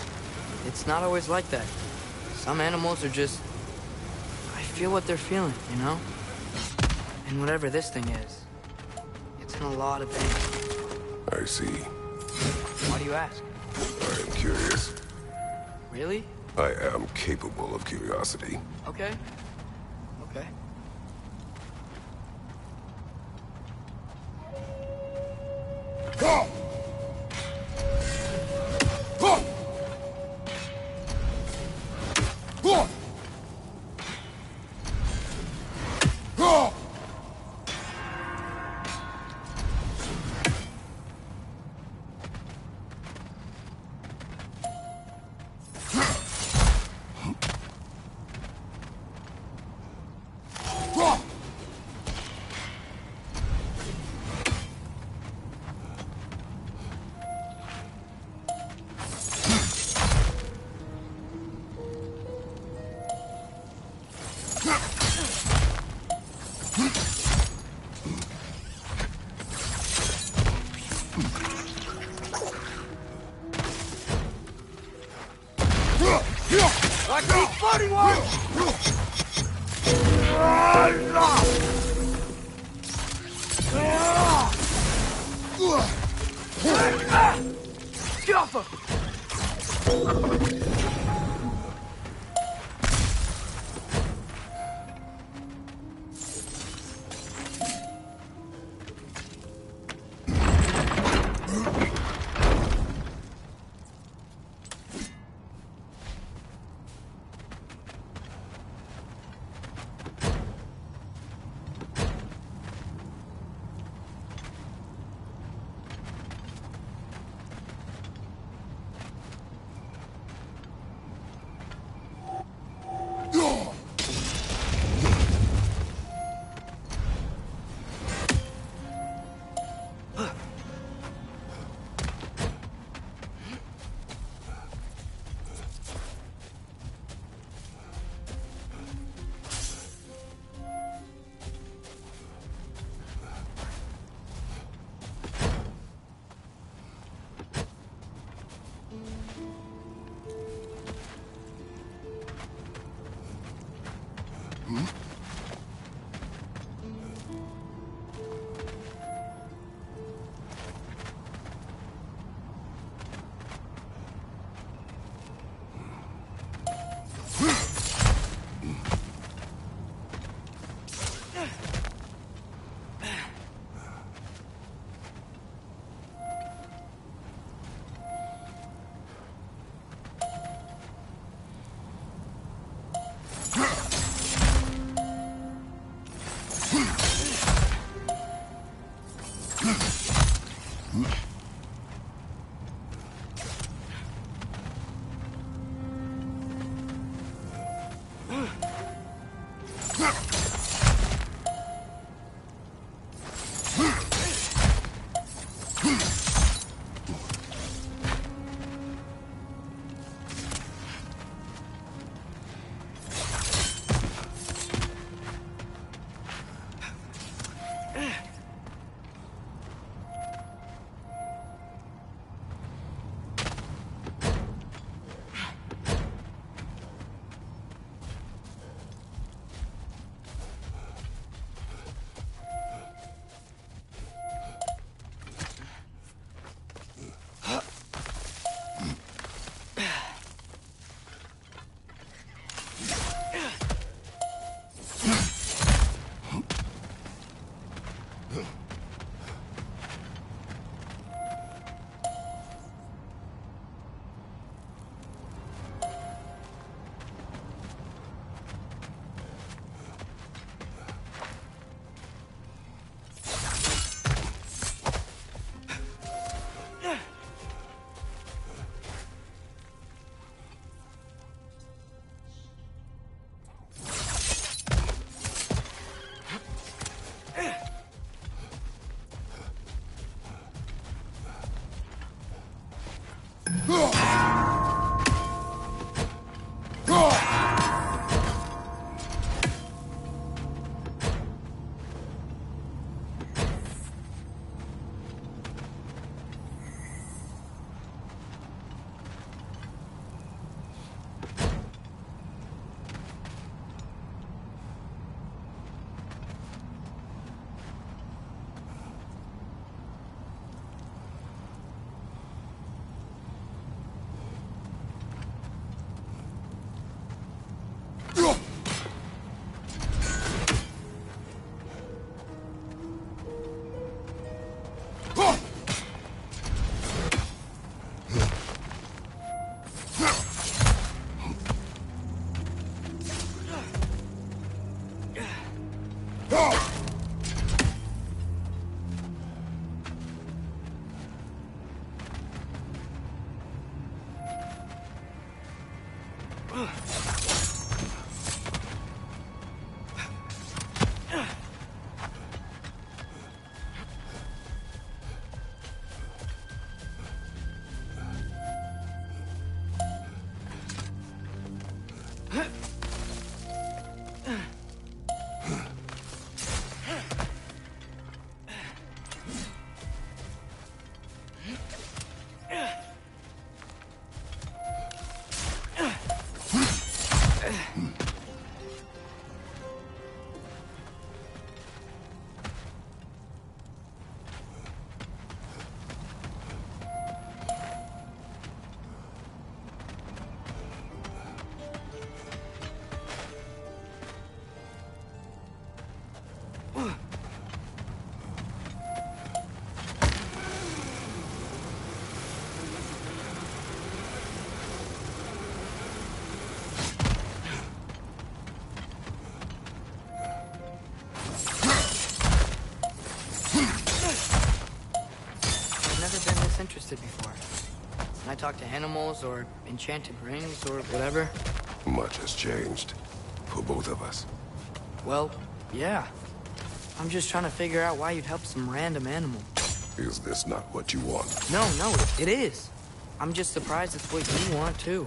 It's not always like that. Some animals are just... I feel what they're feeling, you know? And whatever this thing is, it's in a lot of pain. I see. Why do you ask? I am curious. Really? I am capable of curiosity. Okay. Okay. Watch these floating ones! Get off her! Interested before. When I talk to animals or enchanted rings or whatever. Much has changed. For both of us. Well, yeah. I'm just trying to figure out why you'd help some random animal. Is this not what you want? No, it is. I'm just surprised it's what you want, too.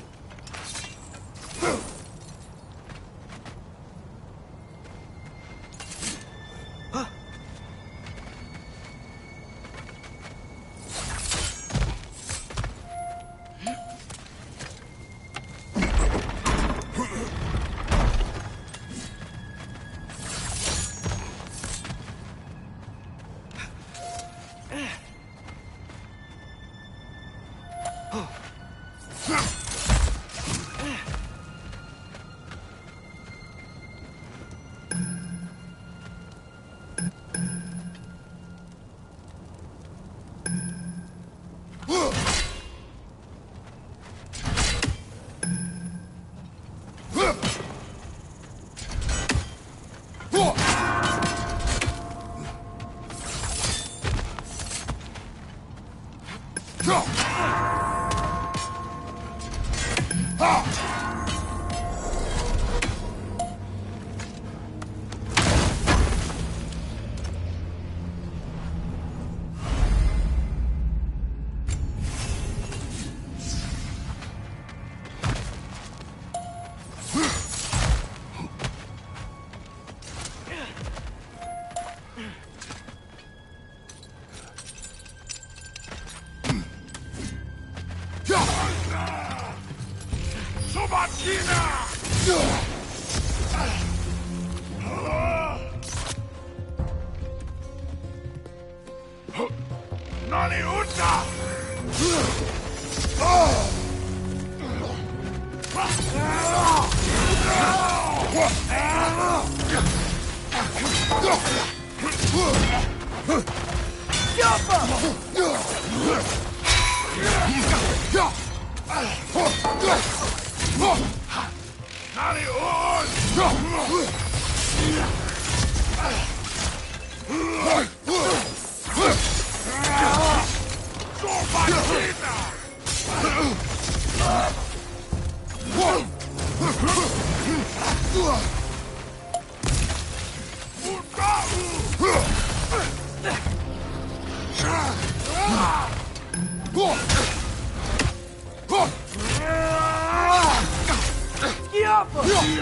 Behind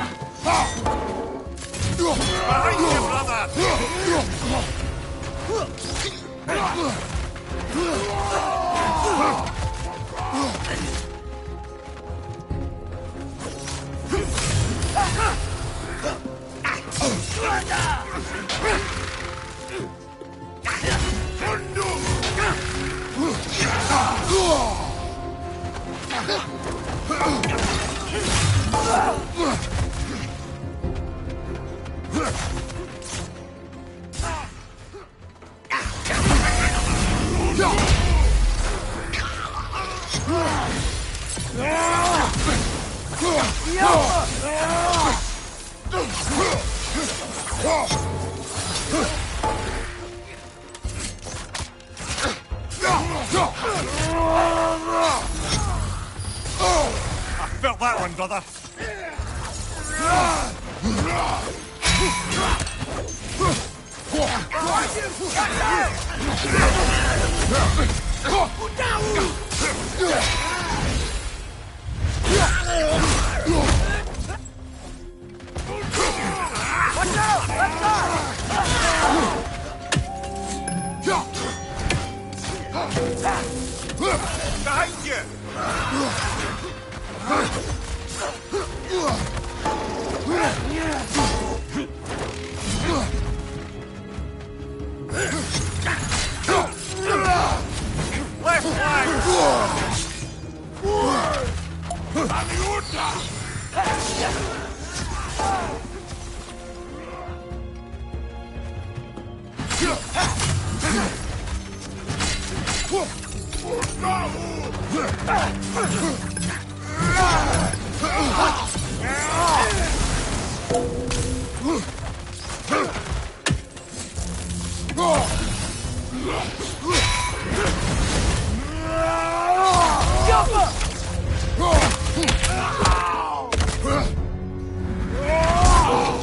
you, brother! I felt that one, brother. Behind you! Left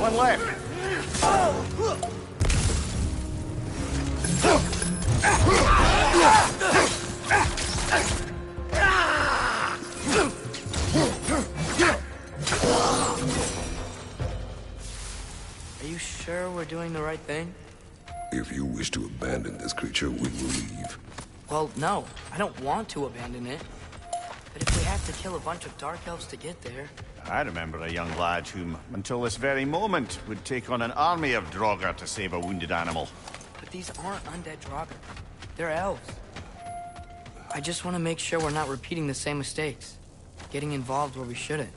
One left. Are you sure we're doing the right thing? If you wish to abandon this creature, we will leave. Well, no. I don't want to abandon it. But if we have to kill a bunch of Dark Elves to get there... I remember a young lad whom, until this very moment, would take on an army of Draugr to save a wounded animal. But these aren't undead Draugr. They're elves. I just want to make sure we're not repeating the same mistakes. Getting involved where we shouldn't.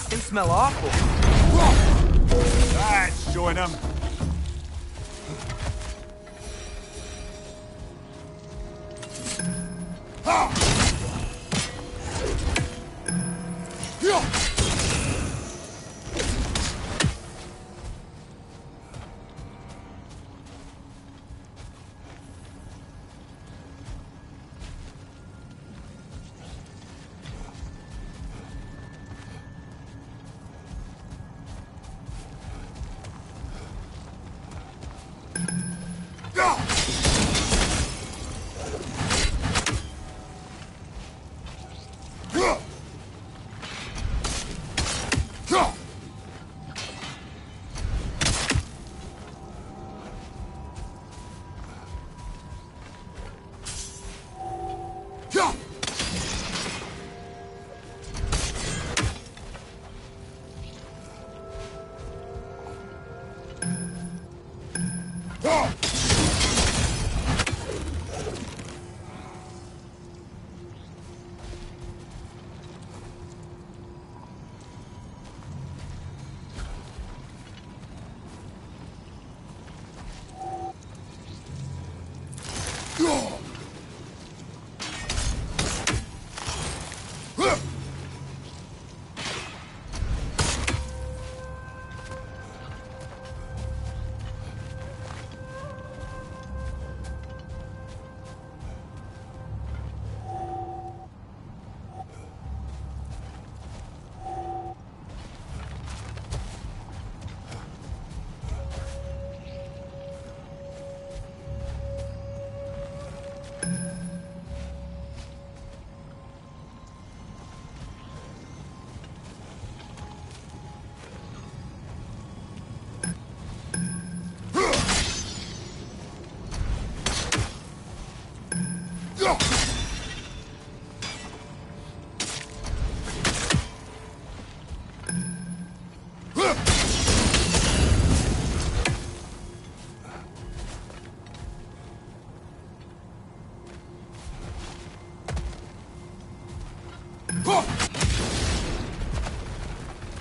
They smell awful. That's showing him.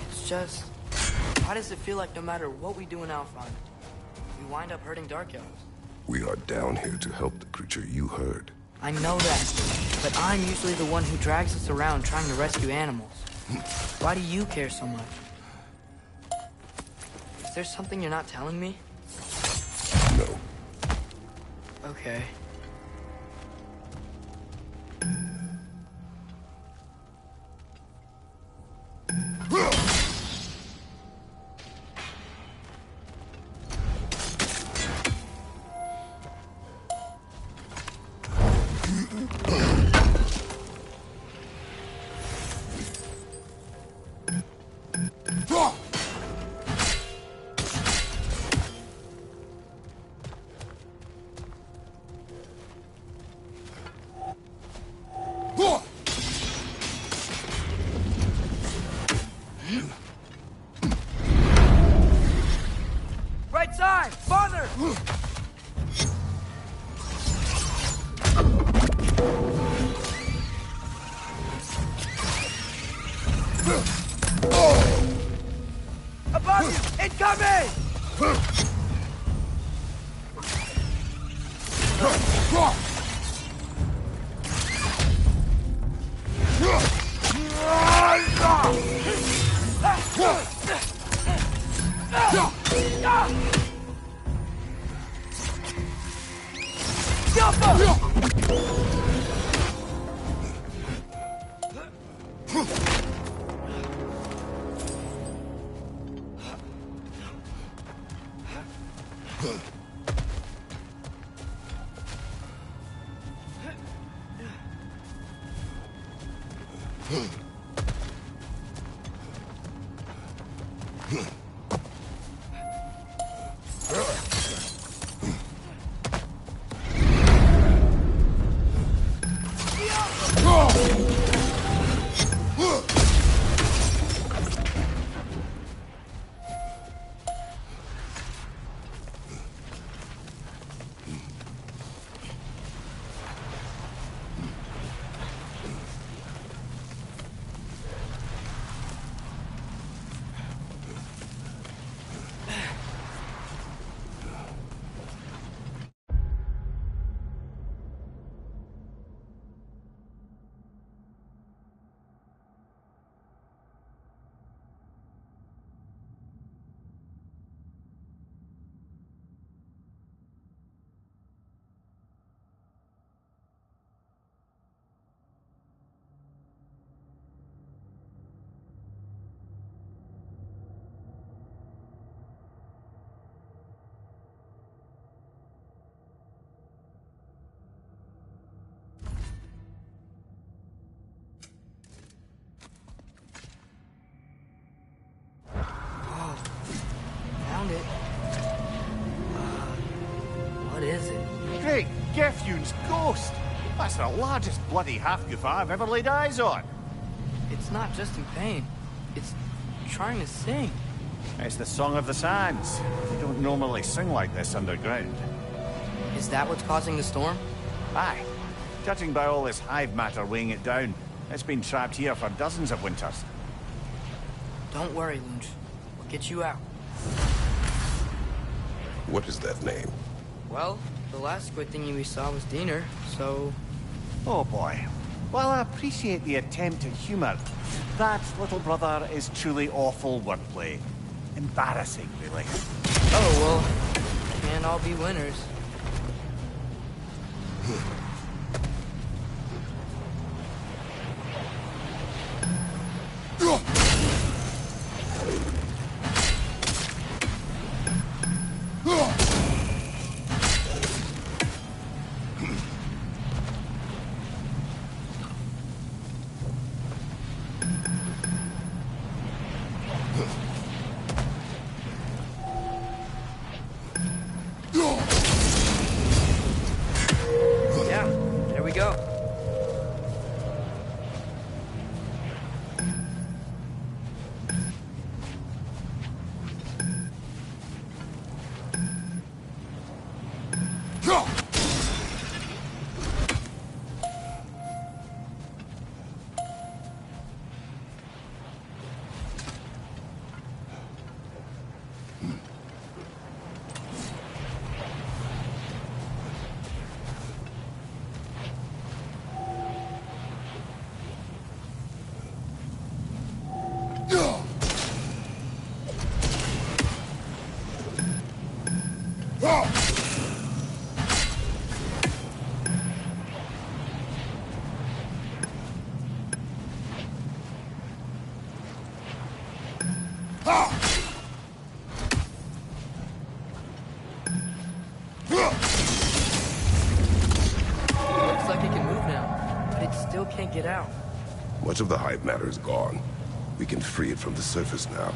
It's just... why does it feel like no matter what we do in Alfheim, we wind up hurting Dark Elves? We are down here to help the creature you heard. I know that, but I'm usually the one who drags us around trying to rescue animals. Why do you care so much? Is there something you're not telling me? No. Okay. Right side! Farther! Above you! Incoming! Found it. What is it? Great Gefyun's ghost! That's the largest bloody half-goof I've ever laid eyes on. It's not just in pain. It's trying to sing. It's the Song of the Sands. They don't normally sing like this underground. Is that what's causing the storm? Aye. Judging by all this hive matter weighing it down, it's been trapped here for dozens of winters. Don't worry, Lunch. We'll get you out. What is that name? Well, the last squid thingy we saw was Diener, so... Oh boy. While I appreciate the attempt at humor, that, little brother, is truly awful wordplay. Embarrassing, really. Oh, well, can't all be winners. Yeah, Looks like it can move now, but it still can't get out. Much of the hive matter is gone. We can free it from the surface now.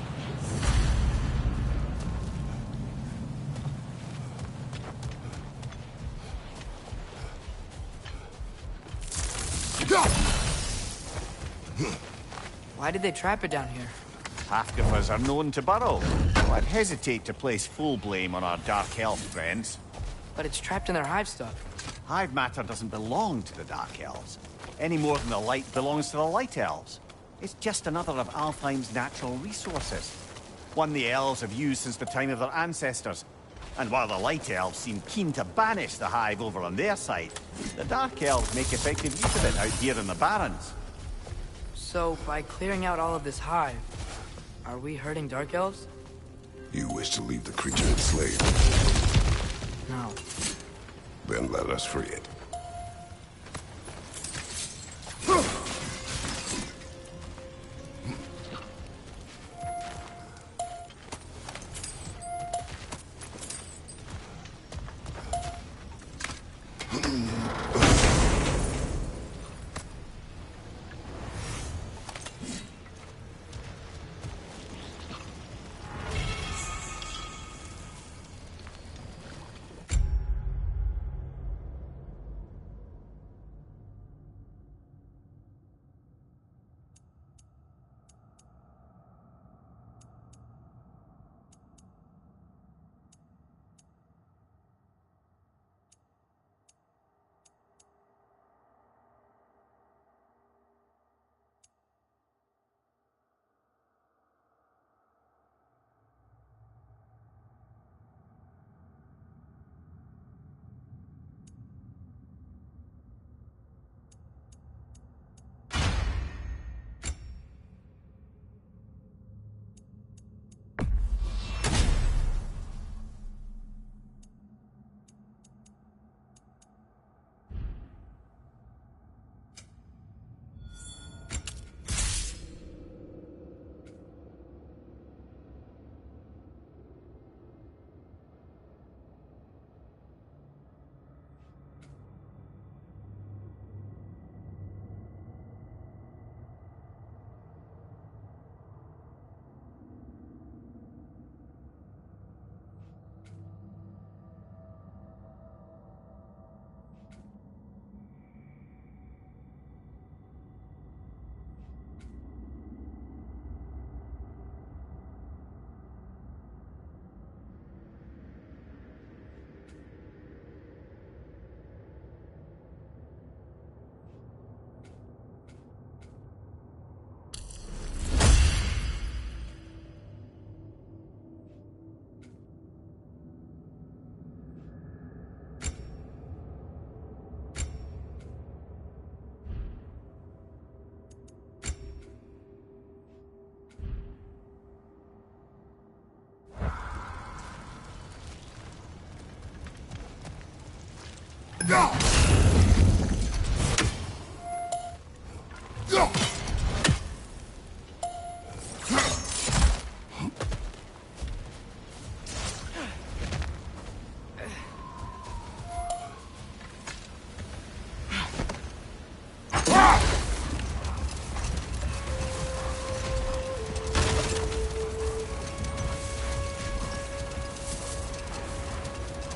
Why did they trap it down here? Half-Gophers are known to burrow, so I'd hesitate to place full blame on our Dark Elf friends. But it's trapped in their hive stuff. Hive matter doesn't belong to the Dark Elves, any more than the light belongs to the Light Elves. It's just another of Alfheim's natural resources. One the Elves have used since the time of their ancestors. And while the Light Elves seem keen to banish the Hive over on their side, the Dark Elves make effective use of it out here in the Barrens. So, by clearing out all of this hive, are we hurting Dark Elves? You wish to leave the creature enslaved? No. Then let us free it.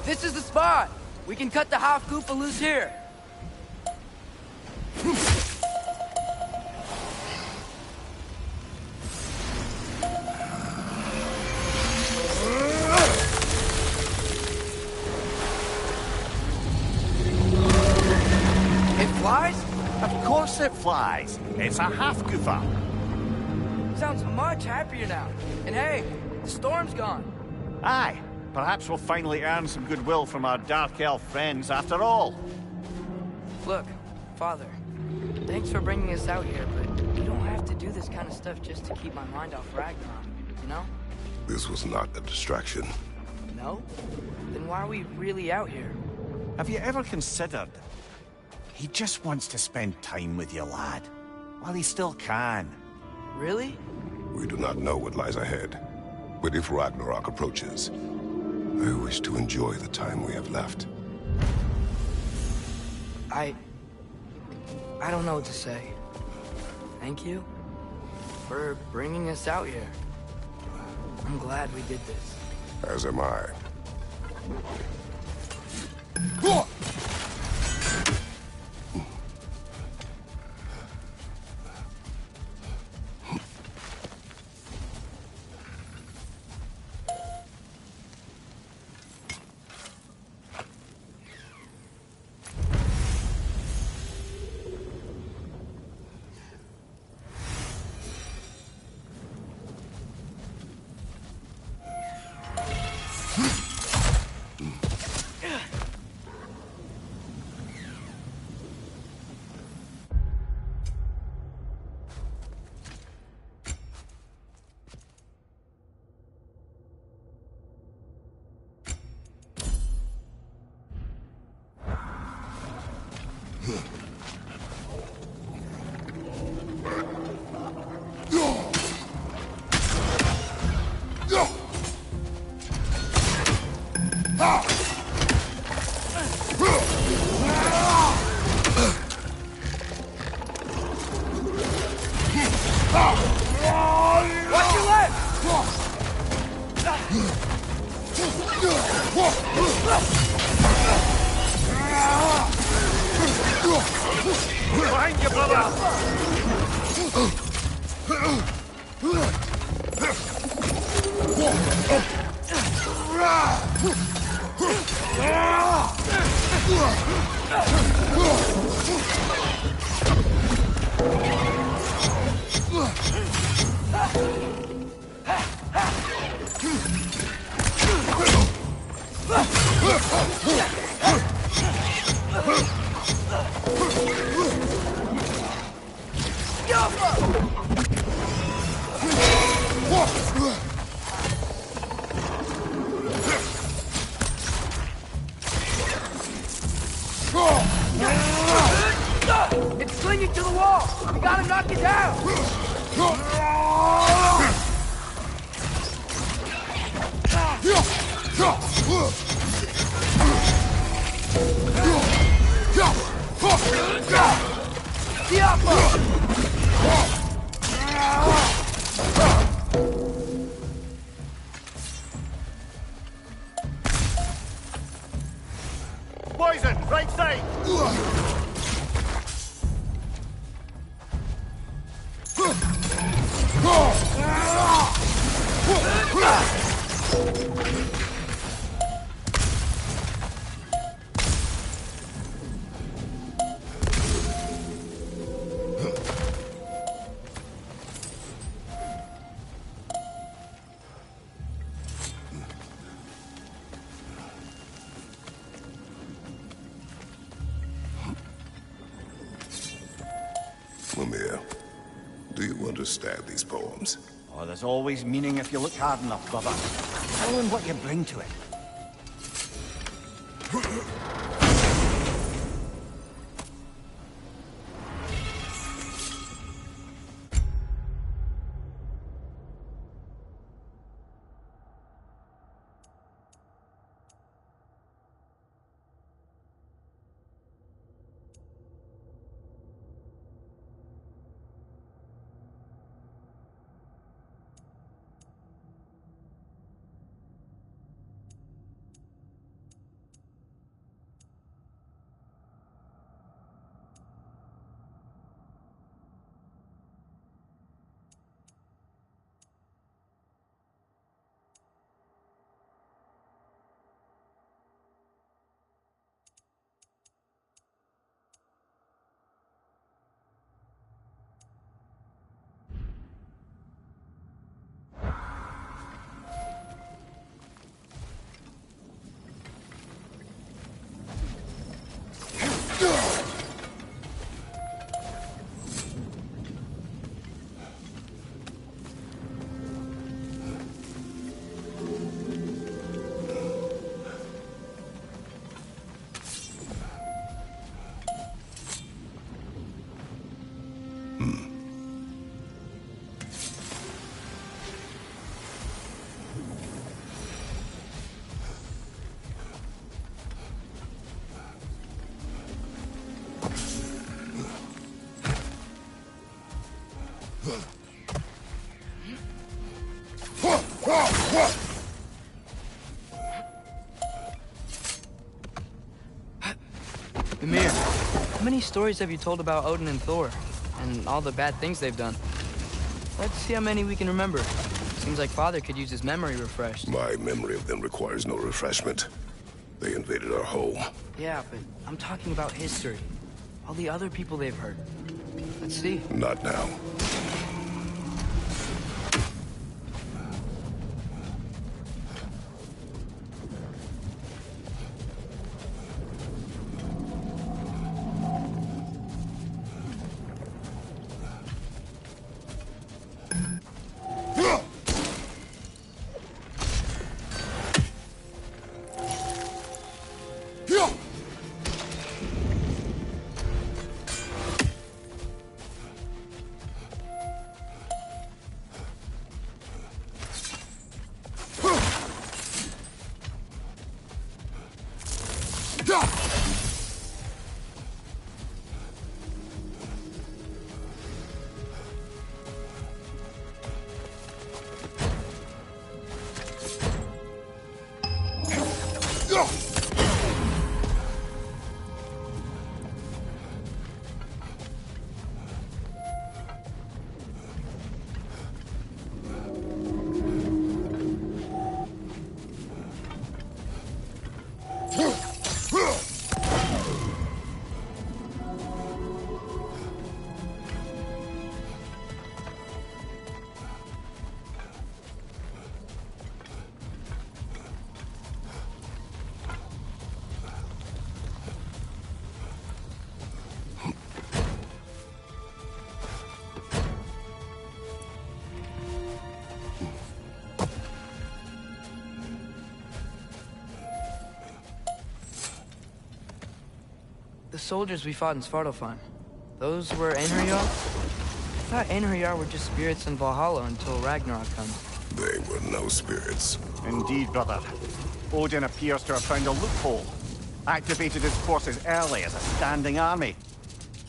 This is the spot! We can cut the half-Goofa loose here! It flies? Of course it flies. It's a half-Goofa. Sounds much happier now. And hey, the storm's gone. Aye. Perhaps we'll finally earn some goodwill from our Dark Elf friends after all. Look, Father, thanks for bringing us out here, but you don't have to do this kind of stuff just to keep my mind off Ragnarok, you know? This was not a distraction. No? Then why are we really out here? Have you ever considered? He just wants to spend time with you, lad. While he still can. Really? We do not know what lies ahead. But if Ragnarok approaches, I wish to enjoy the time we have left. I don't know what to say. Thank you for bringing us out here. I'm glad we did this. As am I. Behind you, brother! It's clinging to the wall! We gotta knock it down! Poison, right side! Mimir, do you understand these poems? Oh, there's always meaning if you look hard enough, brother. Tell him what you bring to it. Ymir, how many stories have you told about Odin and Thor? And all the bad things they've done? Let's see how many we can remember. Seems like Father could use his memory refreshed. My memory of them requires no refreshment. They invaded our home. Yeah, but I'm talking about history. All the other people they've hurt. Let's see. Not now. The soldiers we fought in Svartalfheim, those were Einherjar? I thought Einherjar were just spirits in Valhalla until Ragnarok comes. They were no spirits. Indeed, brother. Odin appears to have found a loophole. Activated his forces early as a standing army.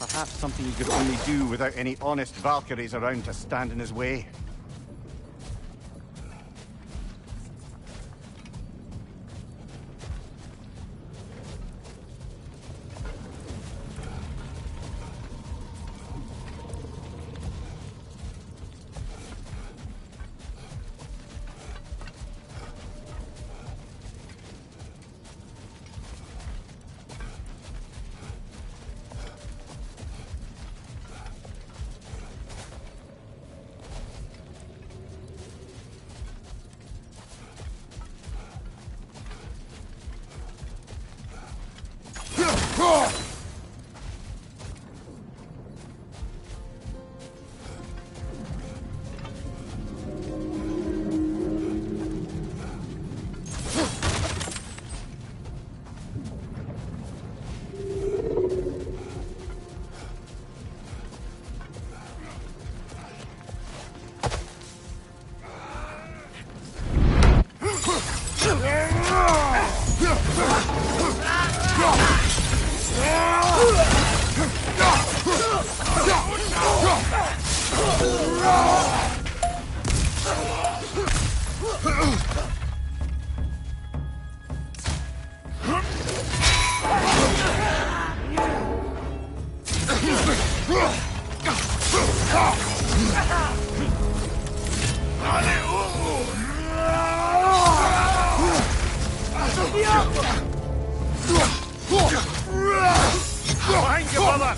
Perhaps something he could only do without any honest Valkyries around to stand in his way. Behind you, brother!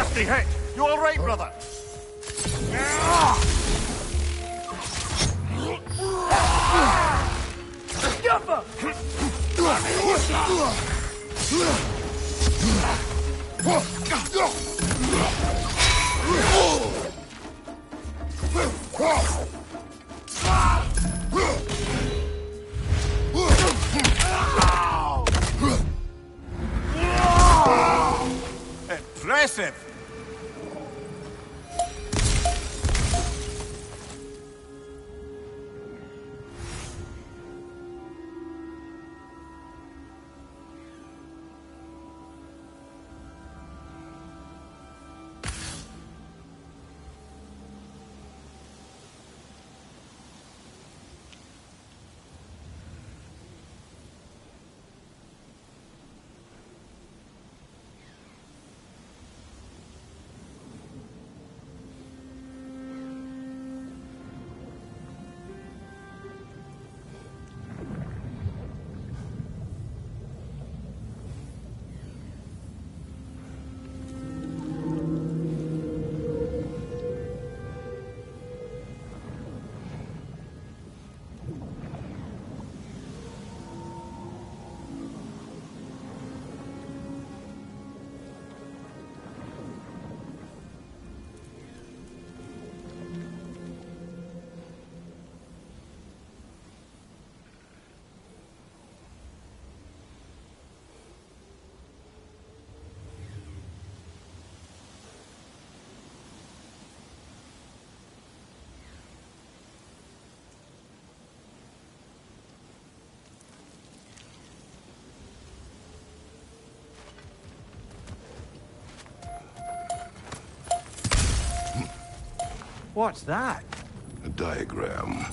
nasty hit. You all right, brother? Impressive! What's that? A diagram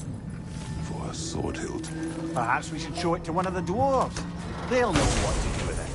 for a sword hilt. Perhaps we should show it to one of the dwarves. They'll know what to do with it.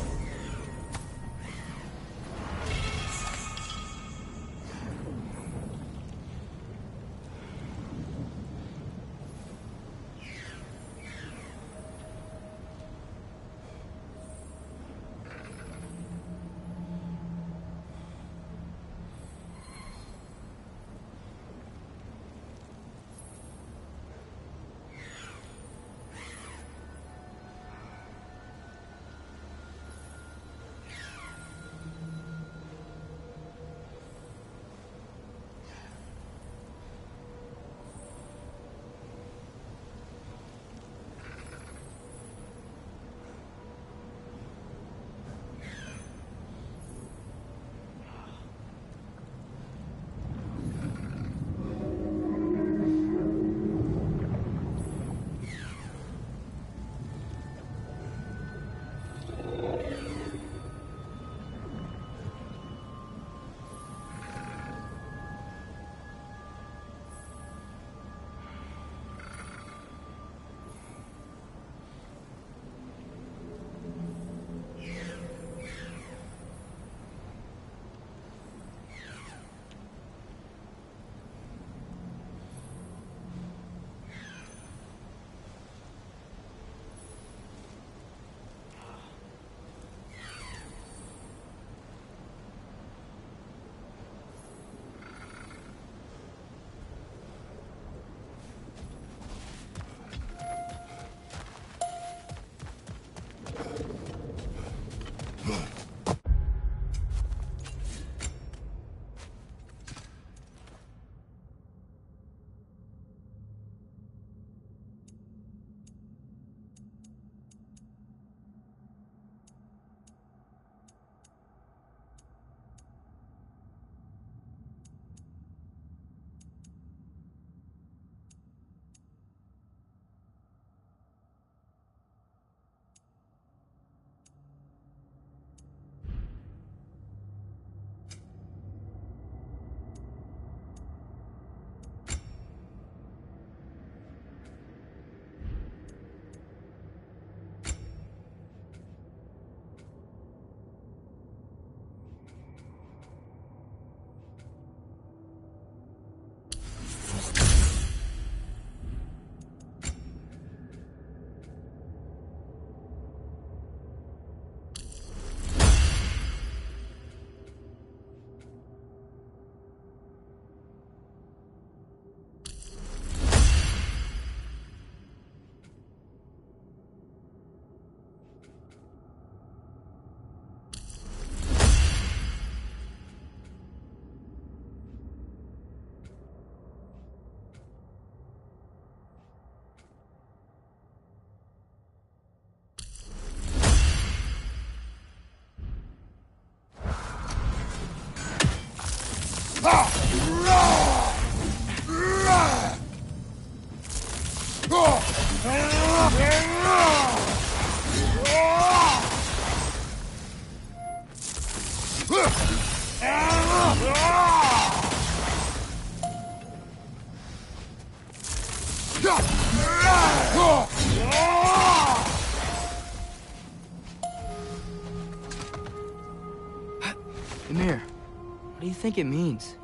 Ymir, what do you think it means?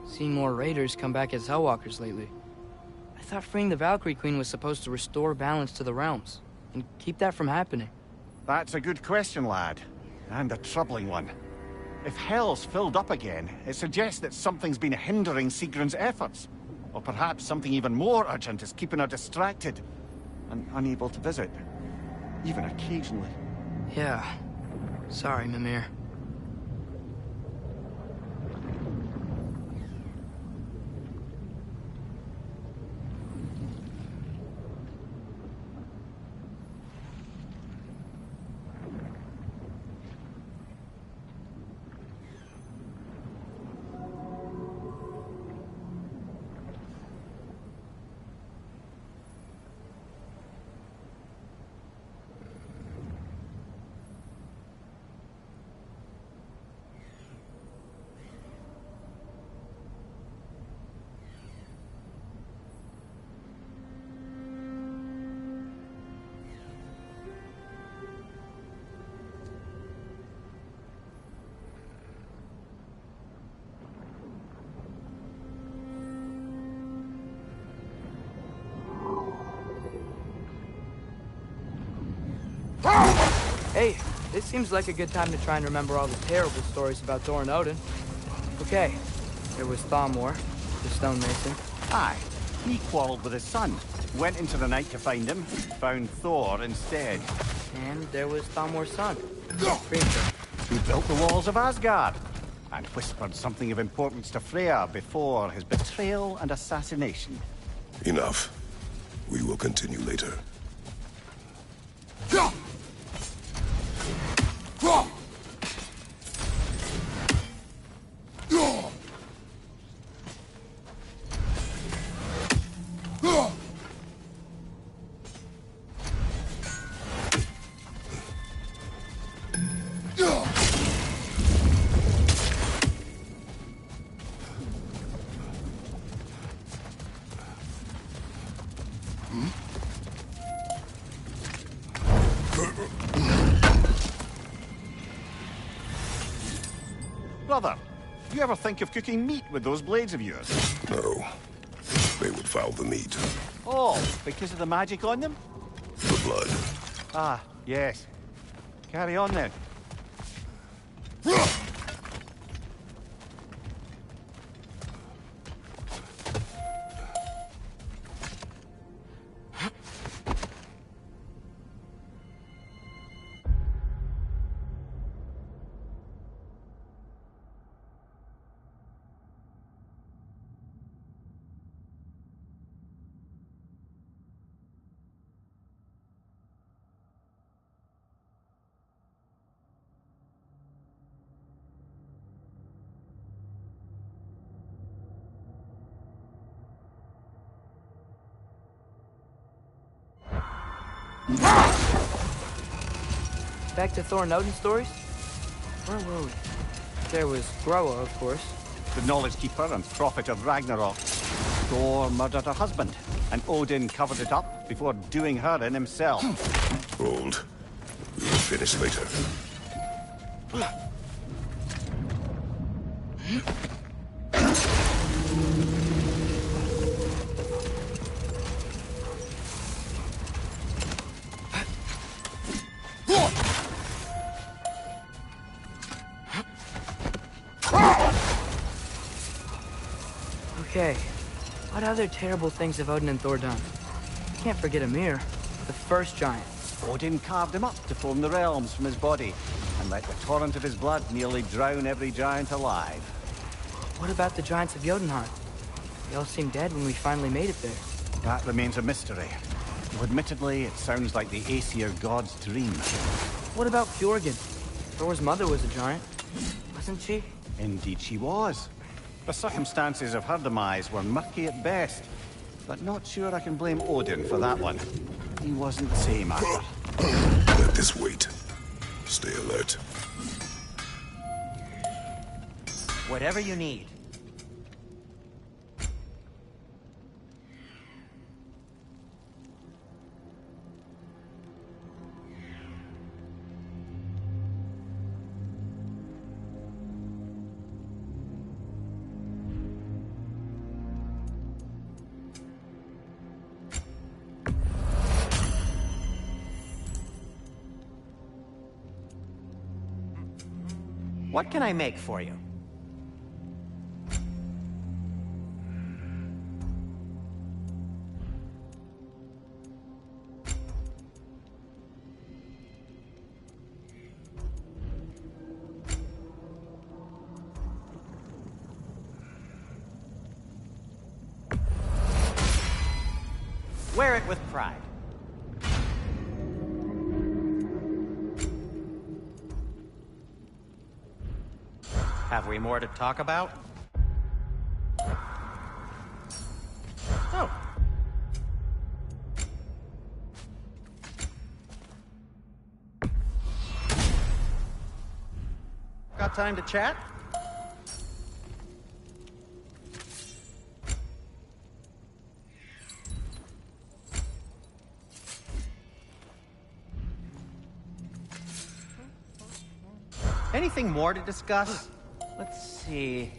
Seeing more raiders come back as Hellwalkers lately. I thought freeing the Valkyrie Queen was supposed to restore balance to the realms, and keep that from happening. That's a good question, lad. And a troubling one. If Hell's filled up again, it suggests that something's been hindering Sigrun's efforts. Or perhaps something even more urgent is keeping her distracted and unable to visit. Even occasionally. Yeah. Sorry, Mimir. Hey, this seems like a good time to try and remember all the terrible stories about Thor and Odin. Okay, there was Thamor, the stonemason. Aye, he quarreled with his son. Went into the night to find him, found Thor instead. And there was Thamor's son, Hrimthur. Who built the walls of Asgard, and whispered something of importance to Freya before his betrayal and assassination. Enough. We will continue later. Brother, do you ever think of cooking meat with those blades of yours? No. They would foul the meat. Oh, because of the magic on them? The blood. Ah, yes. Carry on then. Back to Thor and Odin stories? Where were we? There was Groa, of course. The Knowledge Keeper and Prophet of Ragnarok. Thor murdered her husband, and Odin covered it up before doing her in himself. Hold. We will finish later. Okay, what other terrible things have Odin and Thor done? Can't forget Ymir, the first giant. Odin carved him up to form the realms from his body, and let the torrent of his blood nearly drown every giant alive. What about the giants of Jotunheim? They all seemed dead when we finally made it there. That remains a mystery. Though admittedly, it sounds like the Aesir god's dream. What about Fjorgyn? Thor's mother was a giant, wasn't she? Indeed she was. The circumstances of her demise were murky at best, but not sure I can blame Odin for that one. He wasn't the same either. Let this wait. Stay alert. Whatever you need. What can I make for you? Wear it with pride. Have we more to talk about? Oh. Got time to chat? Anything more to discuss? Let's see.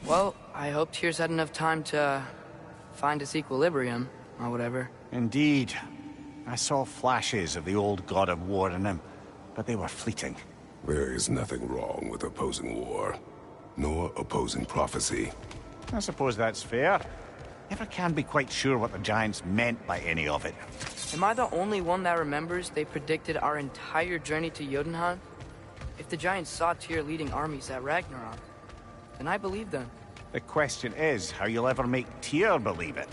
Well, I hope Tyr's had enough time to find his equilibrium, or whatever. Indeed. I saw flashes of the old god of war in him, but they were fleeting. There is nothing wrong with opposing war, nor opposing prophecy. I suppose that's fair. Never can be quite sure what the Giants meant by any of it. Am I the only one that remembers they predicted our entire journey to Jotunheim? If the Giants saw Tyr leading armies at Ragnarok, then I believe them. The question is how you'll ever make Tyr believe it.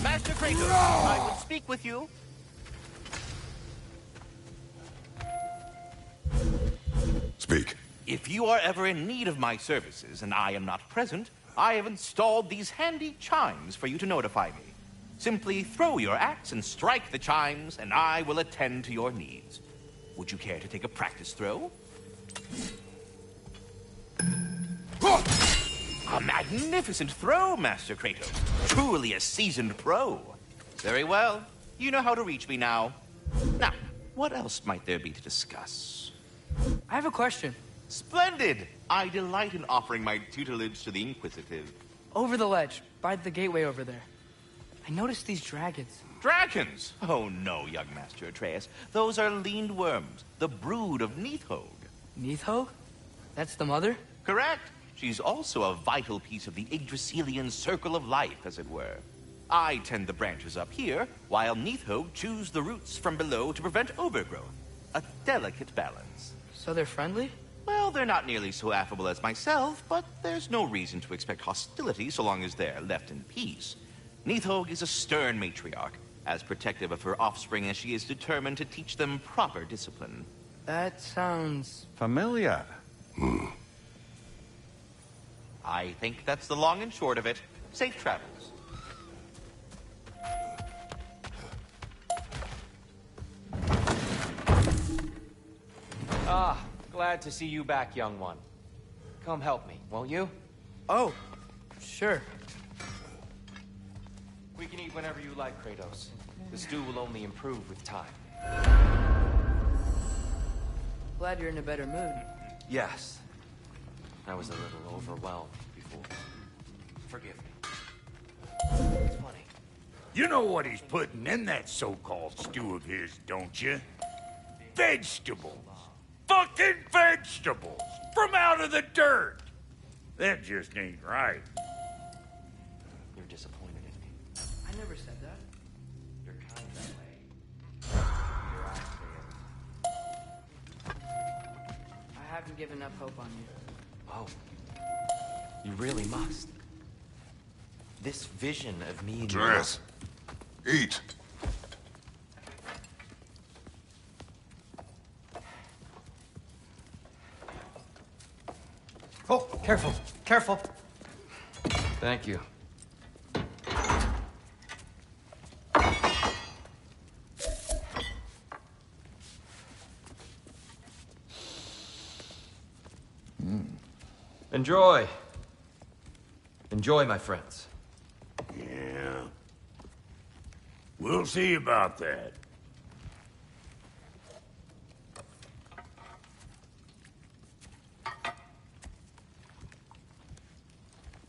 Master Kratos, I would speak with you. Speak. If you are ever in need of my services and I am not present, I have installed these handy chimes for you to notify me. Simply throw your axe and strike the chimes, and I will attend to your needs. Would you care to take a practice throw? A magnificent throw, Master Kratos. Truly a seasoned pro. Very well. You know how to reach me now. Now, what else might there be to discuss? I have a question. Splendid! I delight in offering my tutelage to the inquisitive. Over the ledge, by the gateway over there. I noticed these dragons. Dragons? Oh no, young Master Atreus. Those are lean worms, the brood of Nidhogg. Nidhogg? That's the mother? Correct. She's also a vital piece of the Yggdrasilian circle of life, as it were. I tend the branches up here, while Nidhogg chews the roots from below to prevent overgrowth. A delicate balance. So they're friendly? Well, they're not nearly so affable as myself, but there's no reason to expect hostility so long as they're left in peace. Nidhogg is a stern matriarch, as protective of her offspring as she is determined to teach them proper discipline. That sounds... Familiar. I think that's the long and short of it. Safe travels. Ah, glad to see you back, young one. Come help me, won't you? Oh, sure. We can eat whenever you like, Kratos. The stew will only improve with time. Glad you're in a better mood. Yes. I was a little overwhelmed before. Forgive me. It's funny. You know what he's putting in that so-called stew of his, don't you? Vegetables. Fucking vegetables! From out of the dirt! That just ain't right. You're disappointed in me. I never said that. You're kind that way. Your eyes fail. I haven't given up hope on you. Oh. You really must. This vision of me and Dress. Eat. Oh, careful, careful. Thank you. Enjoy. Enjoy, my friends. Yeah. We'll see about that.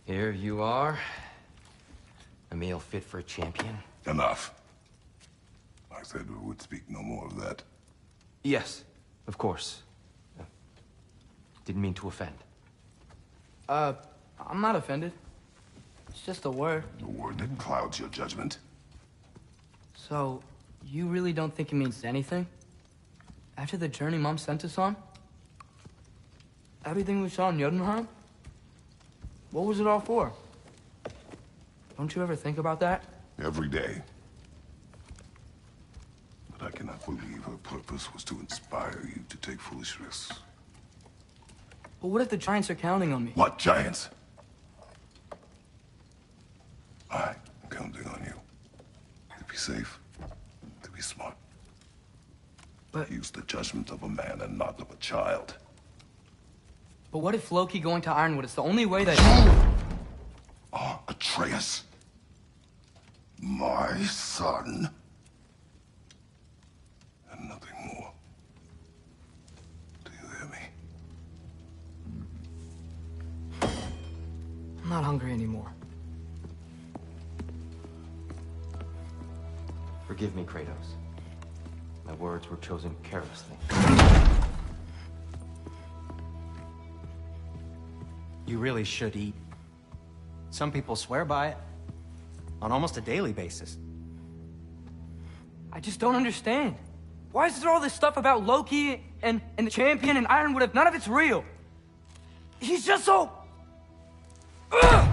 Here you are. A meal fit for a champion. Enough. I said we would speak no more of that. Yes, of course. Didn't mean to offend. I'm not offended. It's just a word. The word that clouds your judgment. So, you really don't think it means anything? After the journey Mom sent us on? Everything we saw in Jotunheim? What was it all for? Don't you ever think about that? Every day. But I cannot believe her purpose was to inspire you to take foolish risks. But what if the Giants are counting on me? What giants? I'm counting on you. To be safe. To be smart. But... Use the judgment of a man and not of a child. But what if Loki going to Ironwood is the only way that... You are Atreus. My son. And nothing more. Do you hear me? I'm not hungry anymore. Forgive me, Kratos. My words were chosen carelessly. You really should eat. Some people swear by it. On almost a daily basis. I just don't understand. Why is there all this stuff about Loki and the champion and Ironwood if none of it's real? He's just so... Ugh!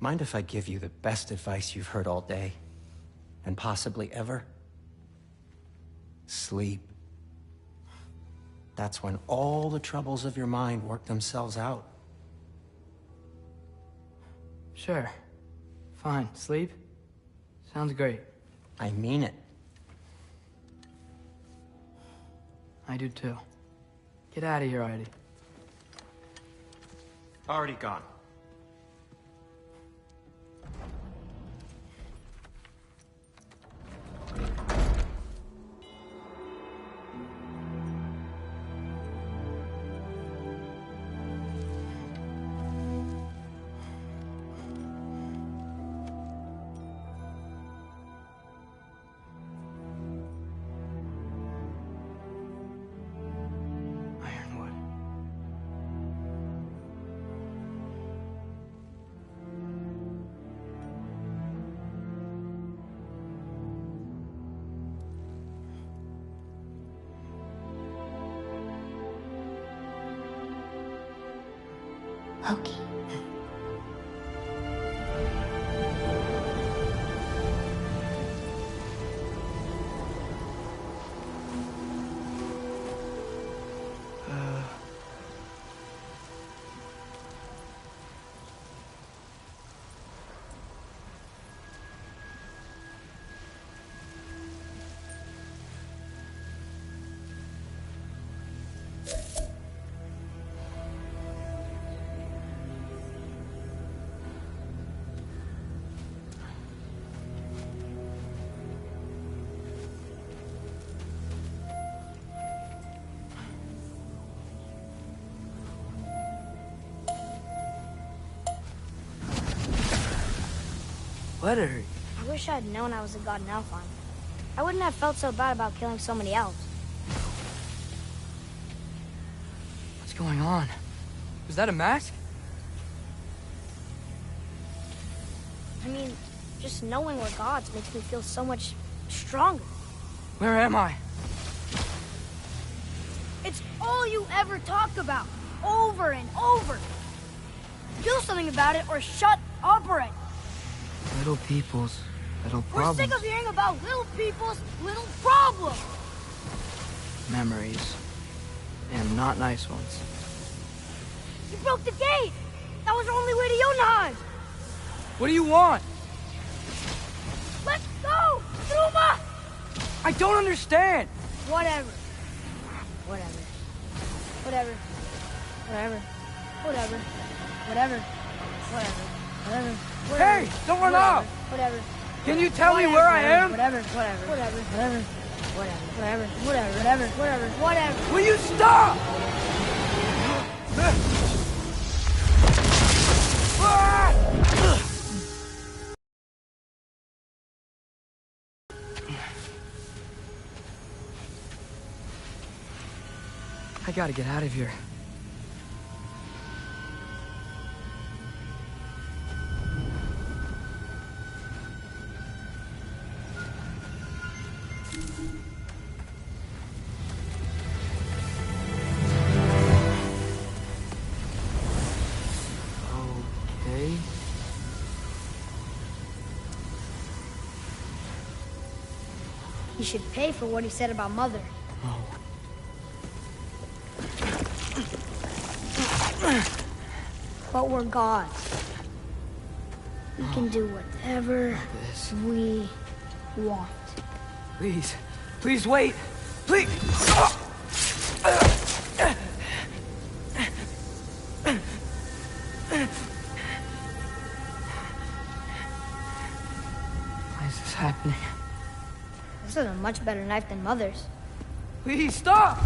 Mind if I give you the best advice you've heard all day? And possibly ever? Sleep. That's when all the troubles of your mind work themselves out. Sure. Fine. Sleep? Sounds great. I mean it. I do too. Get out of here already. Already gone. Ironwood. Okay. Let her. I wish I had known I was a god in Alfheim. I wouldn't have felt so bad about killing so many elves. What's going on? Was that a mask? I mean, just knowing we're gods makes me feel so much stronger. Where am I? It's all you ever talk about, over and over. Do something about it or shut up already. Little people's little We're problems. sick of hearing about little people's little problems. Memories. And not nice ones. You broke the gate. That was our only way to Jotunheim. What do you want? Let's go, Truma! I don't understand! Whatever. Whatever. Whatever. Whatever. Whatever. Whatever. Whatever. Whatever. Hey! Don't run off! Whatever. Can you tell me where I am? Whatever. Whatever. Whatever. Whatever. Whatever. Whatever. Whatever. Whatever. Whatever. Will you stop? I gotta get out of here. Okay. He should pay for what he said about Mother. Oh. But we're gods. We can do whatever This. we want. Please. Please wait. Please. Why is this happening? This is a much better knife than Mother's. Please stop!